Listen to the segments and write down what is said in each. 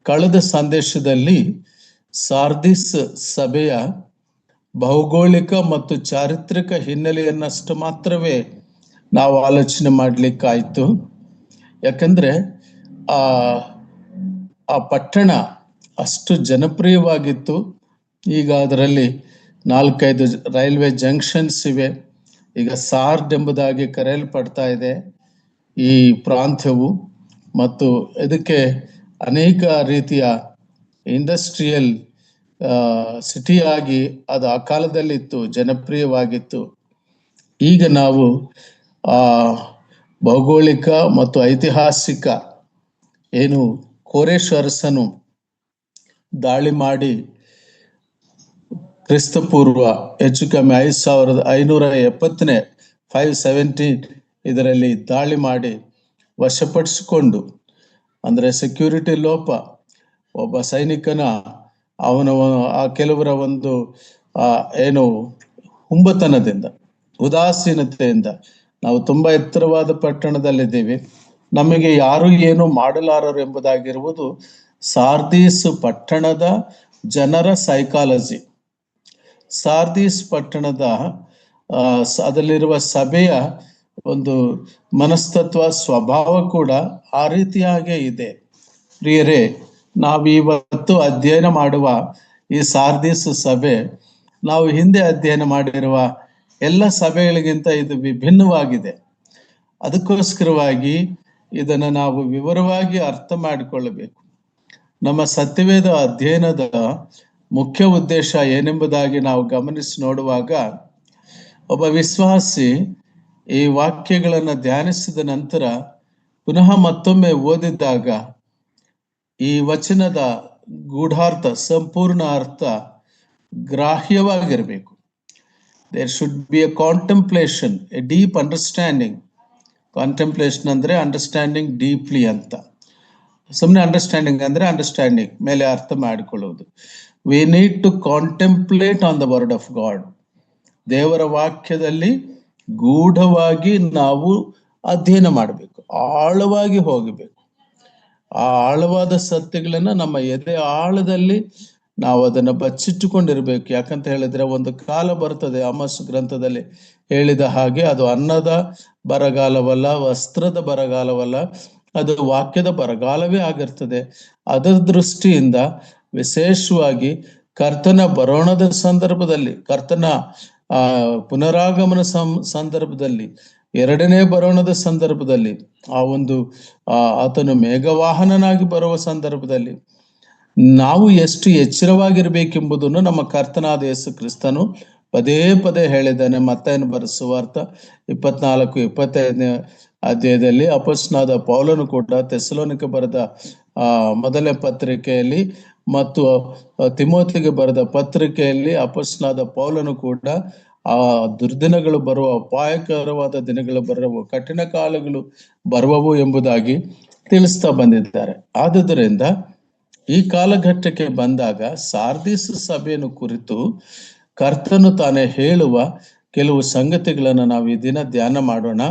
ಕಳೆದ ಸಂದೇಶದಲ್ಲಿ ಸಾರ್ದಿಸ್ ಸಭೆಯ ಭೌಗೋಳಿಕ ಮತ್ತು ಚಾರಿತ್ರಿಕ ಹಿನ್ನೆಲೆಯನ್ನಷ್ಟು ಮಾತ್ರವೇ ನಾವು ಆಲೋಚನೆ ಮಾಡಲಿಕ್ಕಾಯ್ತು. ಯಾಕಂದ್ರೆ ಆ ಪಟ್ಟಣ ಅಷ್ಟು ಜನಪ್ರಿಯವಾಗಿತ್ತು. ಈಗ ಅದರಲ್ಲಿ 4-5 ರೈಲ್ವೆ ಜಂಕ್ಷನ್ಸ್ ಇವೆ. ಈಗ ಸಾರ್ಡ್ ಎಂಬುದಾಗಿ ಕರೆಯಲ್ಪಡ್ತಾ ಇದೆ ಈ ಪ್ರಾಂತ್ಯವು. ಮತ್ತು ಇದಕ್ಕೆ ಅನೇಕ ರೀತಿಯ ಇಂಡಸ್ಟ್ರಿಯಲ್ ಸಿಟಿಯಾಗಿ ಅದು ಆ ಕಾಲದಲ್ಲಿತ್ತು, ಜನಪ್ರಿಯವಾಗಿತ್ತು. ಈಗ ನಾವು ಭೌಗೋಳಿಕ ಮತ್ತು ಐತಿಹಾಸಿಕ ಏನು ಕೋರೆಷ್ ಅರಸನು ದಾಳಿ ಮಾಡಿ ಕ್ರಿಸ್ತಪೂರ್ವ ಹೆಚ್ಚು ಕಮ್ಮಿ 5570 570 ಇದರಲ್ಲಿ ದಾಳಿ ಮಾಡಿ ವಶಪಡಿಸಿಕೊಂಡು, ಅಂದ್ರೆ ಸೆಕ್ಯೂರಿಟಿ ಲೋಪ, ಒಬ್ಬ ಸೈನಿಕನ ಅವನ ಕೆಲವರ ಒಂದು ಏನು ಹುಂಬತನದಿಂದ, ಉದಾಸೀನತೆಯಿಂದ, ನಾವು ತುಂಬಾ ಎತ್ತರವಾದ ಪಟ್ಟಣದಲ್ಲಿದ್ದೀವಿ, ನಮಗೆ ಯಾರು ಏನು ಮಾಡಲಾರರು ಎಂಬುದಾಗಿರುವುದು ಸಾರ್ದೀಸ್ ಪಟ್ಟಣದ ಜನರ ಸೈಕಾಲಜಿ. ಸಾರ್ದೀಸ್ ಪಟ್ಟಣದ ಅದರಲ್ಲಿರುವ ಸಭೆಯ ಒಂದು ಮನಸ್ತತ್ವ, ಸ್ವಭಾವ ಕೂಡ ಆ ರೀತಿಯಾಗೇ ಇದೆ. ಪ್ರಿಯರೇ, ನಾವಿವತ್ತು ಅಧ್ಯಯನ ಮಾಡುವ ಈ ಸಾರ್ದೀಸ್ ಸಭೆ ನಾವು ಹಿಂದೆ ಅಧ್ಯಯನ ಮಾಡಿರುವ ಎಲ್ಲ ಸಭೆಗಳಿಗಿಂತ ಇದು ವಿಭಿನ್ನವಾಗಿದೆ. ಅದಕ್ಕೋಸ್ಕರವಾಗಿ ಇದನ್ನು ನಾವು ವಿವರವಾಗಿ ಅರ್ಥ ಮಾಡಿಕೊಳ್ಳಬೇಕು. ನಮ್ಮ ಸತ್ಯವೇದ ಅಧ್ಯಯನದ ಮುಖ್ಯ ಉದ್ದೇಶ ಏನೆಂಬುದಾಗಿ ನಾವು ಗಮನಿಸಿ ನೋಡುವಾಗ, ಒಬ್ಬ ವಿಶ್ವಾಸಿ ಈ ವಾಕ್ಯಗಳನ್ನು ಧ್ಯಾನಿಸಿದ ನಂತರ ಪುನಃ ಮತ್ತೊಮ್ಮೆ ಓದಿದ್ದಾಗ ಈ ವಚನದ ಗೂಢಾರ್ಥ, ಸಂಪೂರ್ಣ ಅರ್ಥ ಗ್ರಾಹ್ಯವಾಗಿರಬೇಕು. There should be a contemplation, a deep understanding. Contemplation ಅಂದ್ರೆ ಅಂಡರ್ಸ್ಟ್ಯಾಂಡಿಂಗ್ ಡೀಪ್ಲಿ ಅಂತ. ಸುಮ್ಮನೆ ಅಂಡರ್ಸ್ಟ್ಯಾಂಡಿಂಗ್ ಅಂದ್ರೆ ಅಂಡರ್ಸ್ಟ್ಯಾಂಡಿಂಗ್ ಮೇಲೆ ಅರ್ಥ ಮಾಡಿಕೊಳ್ಳುವುದು. We need to contemplate on the word of God. ದೇವರ ವಾಕ್ಯದಲ್ಲಿ ಗೂಢವಾಗಿ ನಾವು ಅಧ್ಯಯನ ಮಾಡಬೇಕು, ಆಳವಾಗಿ ಹೋಗಬೇಕು. ಆ ಆಳವಾದ ಸತ್ಯಗಳನ್ನ ನಮ್ಮ ಎದೆ ಆಳದಲ್ಲಿ ನಾವು ಅದನ್ನು ಬಚ್ಚಿಟ್ಟುಕೊಂಡಿರ್ಬೇಕು. ಯಾಕಂತ ಹೇಳಿದ್ರೆ ಒಂದು ಕಾಲ ಬರ್ತದೆ, ಆಮೋಸ್ ಗ್ರಂಥದಲ್ಲಿ ಹೇಳಿದ ಹಾಗೆ, ಅದು ಅನ್ನದ ಬರಗಾಲವಲ್ಲ, ವಸ್ತ್ರದ ಬರಗಾಲವಲ್ಲ, ಅದು ವಾಕ್ಯದ ಬರಗಾಲವೇ ಆಗಿರ್ತದೆ. ಅದರ ದೃಷ್ಟಿಯಿಂದ ವಿಶೇಷವಾಗಿ ಕರ್ತನ ಬರೋಣದ ಸಂದರ್ಭದಲ್ಲಿ, ಕರ್ತನ ಪುನರಾಗಮನ ಸಂದರ್ಭದಲ್ಲಿ, ಎರಡನೇ ಬರೋಣದ ಸಂದರ್ಭದಲ್ಲಿ, ಆ ಒಂದು ಆತನು ಮೇಘವಾಹನನಾಗಿ ಬರುವ ಸಂದರ್ಭದಲ್ಲಿ ನಾವು ಎಷ್ಟು ಎಚ್ಚರವಾಗಿರ್ಬೇಕೆಂಬುದನ್ನು ನಮ್ಮ ಕರ್ತನಾದ ಯೇಸು ಕ್ರಿಸ್ತನು ಪದೇ ಪದೇ ಹೇಳಿದ್ದಾನೆ. ಮತ್ತಾಯನ ಬರೆಸುವಾರ್ಥ 24-25 ಅಧ್ಯಾಯದಲ್ಲಿ ಅಪೊಸ್ತಲನಾದ ಪೌಲನು ಕೂಡ ಥೆಸಲೋನಿಕ ಬರೆದ ಮೊದಲನೇ ಪತ್ರಿಕೆಯಲ್ಲಿ ಮತ್ತು ತಿಮೋತಿಗೆ ಬರೆದ ಪತ್ರಿಕೆಯಲ್ಲಿ ಅಪೊಸ್ತಲನಾದ ಪೌಲನು ಕೂಡ ಆ ದುರ್ದಿನಗಳು ಬರುವ, ಅಪಾಯಕರವಾದ ದಿನಗಳು ಬರುವವು, ಕಠಿಣ ಕಾಲಗಳು ಬರುವವು ಎಂಬುದಾಗಿ ತಿಳಿಸ್ತಾ ಬಂದಿದ್ದಾರೆ. ಆದುದರಿಂದ ಈ ಕಾಲಘಟ್ಟಕ್ಕೆ ಬಂದಾಗ ಸಾರ್ದಿಸ್ ಸಭೆಯನ್ನು ಕುರಿತು ಕರ್ತನು ತಾನೇ ಹೇಳುವ ಕೆಲವು ಸಂಗತಿಗಳನ್ನು ನಾವು ಈ ದಿನ ಧ್ಯಾನ ಮಾಡೋಣ.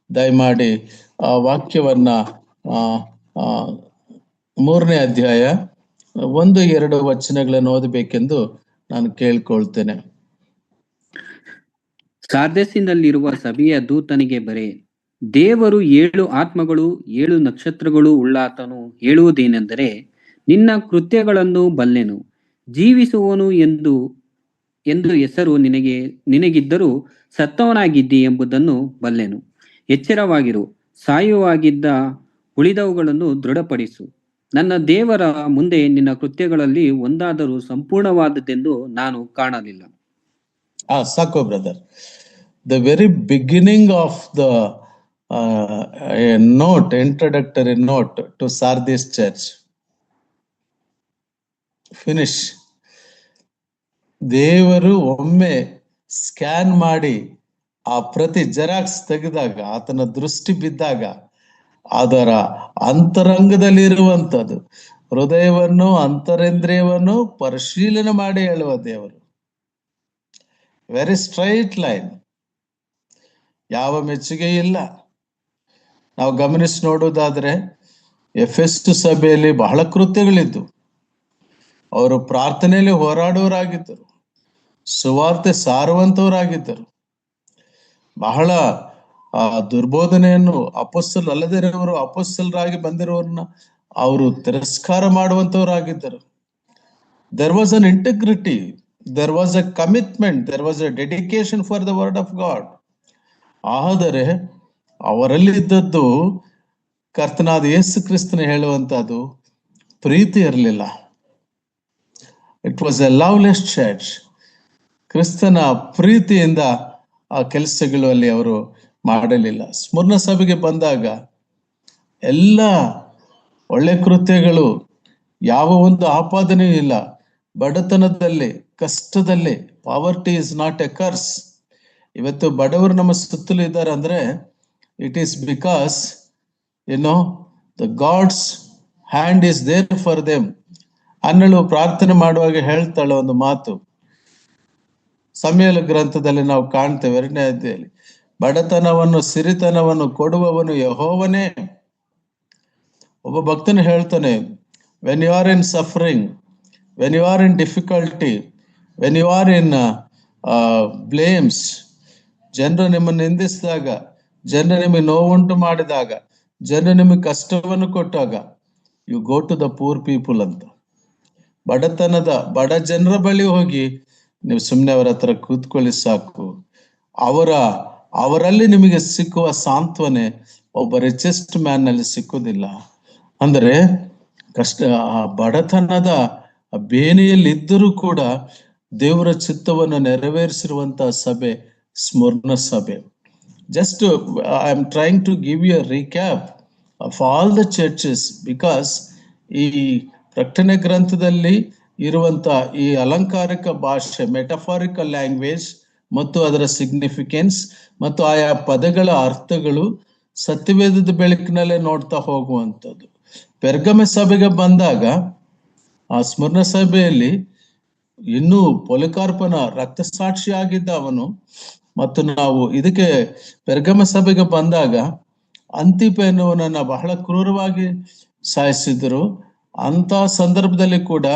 ದಯಮಾಡಿ ಆ ವಾಕ್ಯವನ್ನ 3ನೇ ಅಧ್ಯಾಯ 1-2 ವಚನಗಳನ್ನು ಓದಬೇಕೆಂದು ನಾನು ಕೇಳ್ಕೊಳ್ತೇನೆ. ಸಾರ್ದಸಿನಲ್ಲಿರುವ ಸಭೆಯ ದೂತನಿಗೆ ಬರೆ, ದೇವರು 7 ಆತ್ಮಗಳು 7 ನಕ್ಷತ್ರಗಳು ಉಳ್ಳಾತನು ಹೇಳುವುದೇನೆಂದರೆ, ನಿನ್ನ ಕೃತ್ಯಗಳನ್ನು ಬಲ್ಲೆನು, ಜೀವಿಸುವನು ಎಂದು ಹೆಸರು ನಿನಗಿದ್ದರೂ ಸತ್ತವನಾಗಿದ್ದಿ ಎಂಬುದನ್ನು ಬಲ್ಲೆನು. ಎಚ್ಚರವಾಗಿರು, ಸಾಯುವಾಗಿದ್ದ ಉಳಿದವುಗಳನ್ನು ದೃಢಪಡಿಸು. ನನ್ನ ದೇವರ ಮುಂದೆ ನಿನ್ನ ಕೃತ್ಯಗಳಲ್ಲಿ ಒಂದಾದರೂ ಸಂಪೂರ್ಣವಾದದ್ದೆಂದು ನಾನು ಕಾಣಲಿಲ್ಲ. ಸಾಕು brother. The very beginning of the introductory note to Sardis church. Finish. ದೇವರು ಒಮ್ಮೆ ಸ್ಕ್ಯಾನ್ ಮಾಡಿ ಆ ಪ್ರತಿ ಜೆರಾಕ್ಸ್ ತೆಗೆದಾಗ, ಆತನ ದೃಷ್ಟಿ ಬಿದ್ದಾಗ, ಅದರ ಅಂತರಂಗದಲ್ಲಿರುವಂಥದ್ದು, ಹೃದಯವನ್ನು ಅಂತರೇಂದ್ರಿಯವನ್ನು ಪರಿಶೀಲನೆ ಮಾಡಿ ಹೇಳುವ ದೇವರು. ವೆರಿ ಸ್ಟ್ರೈಟ್ ಲೈನ್, ಯಾವ ಮೆಚ್ಚುಗೆ ಇಲ್ಲ. ನಾವು ಗಮನಿಸಿ ನೋಡುವುದಾದ್ರೆ ಎಫೆಸು ಸಭೆಯಲ್ಲಿ ಬಹಳ ಕೃತ್ಯಗಳಿದ್ದು, ಅವರು ಪ್ರಾರ್ಥನೆಯಲ್ಲಿ ಹೋರಾಡುವವರಾಗಿದ್ದರು, ಸುವಾರ್ತೆ ಸಾರುವಂತವರಾಗಿದ್ದರು. ಬಹಳ ದುರ್ಬೋಧನೆಯನ್ನು ಅಪೊಸ್ತಲ ಅಲ್ಲದಿರುವವರು ಅಪೊಸ್ತಲರಾಗಿ ಬಂದಿರುವವರನ್ನ ಅವರು ತಿರಸ್ಕಾರ ಮಾಡುವಂತವರಾಗಿದ್ದರು. There was an integrity, there was a commitment, there was a dedication for the word of God. ಆದರೆ ಅವರಲ್ಲಿ ಇದ್ದದ್ದು ಕರ್ತನಾದ ಯೇಸು ಕ್ರಿಸ್ತನ ಹೇಳುವಂತದ್ದು ಪ್ರೀತಿ ಇರಲಿಲ್ಲ. It was a loveless church. ಕ್ರಿಸ್ತನ ಪ್ರೀತಿಯಿಂದ ಆ ಕೆಲಸಗಳು ಅಲ್ಲಿ ಅವರು ಮಾಡಲಿಲ್ಲ. ಸ್ಮರಣ ಸಭೆಗೆ ಬಂದಾಗ ಎಲ್ಲ ಒಳ್ಳೆ ಕೃತ್ಯಗಳು, ಯಾವ ಒಂದು ಆಪಾದನೆಯೂ ಇಲ್ಲ. ಬಡತನದಲ್ಲಿ, ಕಷ್ಟದಲ್ಲಿ, poverty is not a curse. ಇವತ್ತು ಬಡವರು ನಮ್ಮ ಸುತ್ತಲೂ ಇದ್ದಾರೆ ಅಂದ್ರೆ it is because the God's hand is there for them. ಅನ್ನಳು ಪ್ರಾರ್ಥನೆ ಮಾಡುವಾಗ ಹೇಳ್ತಾಳೆ ಒಂದು ಮಾತು, ಸಮಯಲ ಗ್ರಂಥದಲ್ಲಿ ನಾವು ಕಾಣ್ತೇವೆ 2ನೇ ಅಧ್ಯಾಯದಲ್ಲಿ, ಬಡತನವನ್ನು ಸಿರಿತನವನ್ನು ಕೊಡುವವನು ಯೆಹೋವನೇ. ಒಬ್ಬ ಭಕ್ತನು ಹೇಳ್ತಾನೆ, when you are in suffering, when you are in difficulty, when you are in blames, ಜನರು ನಿಮ್ಮನ್ನು ನಿಂದಿಸಿದಾಗ, ಜನರು ನಿಮಗೆ ನೋವುಂಟು ಮಾಡಿದಾಗ, ಜನರು ನಿಮಗೆ ಕಷ್ಟವನ್ನು ಕೊಟ್ಟಾಗ, you go to the poor people ಅಂತ. ಬಡ ಜನರ ಬಳಿ ಹೋಗಿ ನೀವು ಸುಮ್ಮನೆ ಅವರ ಹತ್ರ ಕೂತ್ಕೊಳ್ಳಿ ಸಾಕು. ಅವರಲ್ಲಿ ನಿಮಗೆ ಸಿಕ್ಕುವ ಸಾಂತ್ವನೆ ಒಬ್ಬ ರಿಚೆಸ್ಟ್ ಮ್ಯಾನ್ ನಲ್ಲಿ ಸಿಕ್ಕುವುದಿಲ್ಲ. ಅಂದ್ರೆ ಬಡತನದ ಬೇನೆಯಲ್ಲಿ ಇದ್ದರೂ ಕೂಡ ದೇವರ ಚಿತ್ತವನ್ನು ನೆರವೇರಿಸಿರುವಂತಹ ಸಭೆ ಸ್ಮರಣ ಸಭೆ. Just I am trying to give you a recap of all the churches, because ಈ ಪ್ರಕಟಣೆ ಗ್ರಂಥದಲ್ಲಿ ಇರುವಂತ ಈ ಅಲಂಕಾರಿಕ ಭಾಷೆ, ಮೆಟಫಾರಿಕಲ್ ಲ್ಯಾಂಗ್ವೇಜ್ ಮತ್ತು ಅದರ ಸಿಗ್ನಿಫಿಕೆನ್ಸ್ ಮತ್ತು ಆಯಾ ಪದಗಳ ಅರ್ಥಗಳು ಸತ್ಯವೇದದ ಬೆಳಕಿನಲ್ಲೇ ನೋಡ್ತಾ ಹೋಗುವಂಥದ್ದು. ಪೆರ್ಗಮ ಸಭೆಗೆ ಬಂದಾಗ ಆ ಸ್ಮರಣ ಸಭೆಯಲ್ಲಿ ಇನ್ನೂ ಪೊಲಿಕಾರ್ಪನ ರಕ್ತಸಾಕ್ಷಿಯಾಗಿದ್ದ ಅವನು, ಮತ್ತು ನಾವು ಇದಕ್ಕೆ ಪೆರ್ಗಮ ಸಭೆಗೆ ಬಂದಾಗ ಅಂತಿಪ ಎನ್ನುವನನ್ನ ಬಹಳ ಕ್ರೂರವಾಗಿ ಸಾಯಿಸಿದ್ರು. ಅಂತ ಸಂದರ್ಭದಲ್ಲಿ ಕೂಡ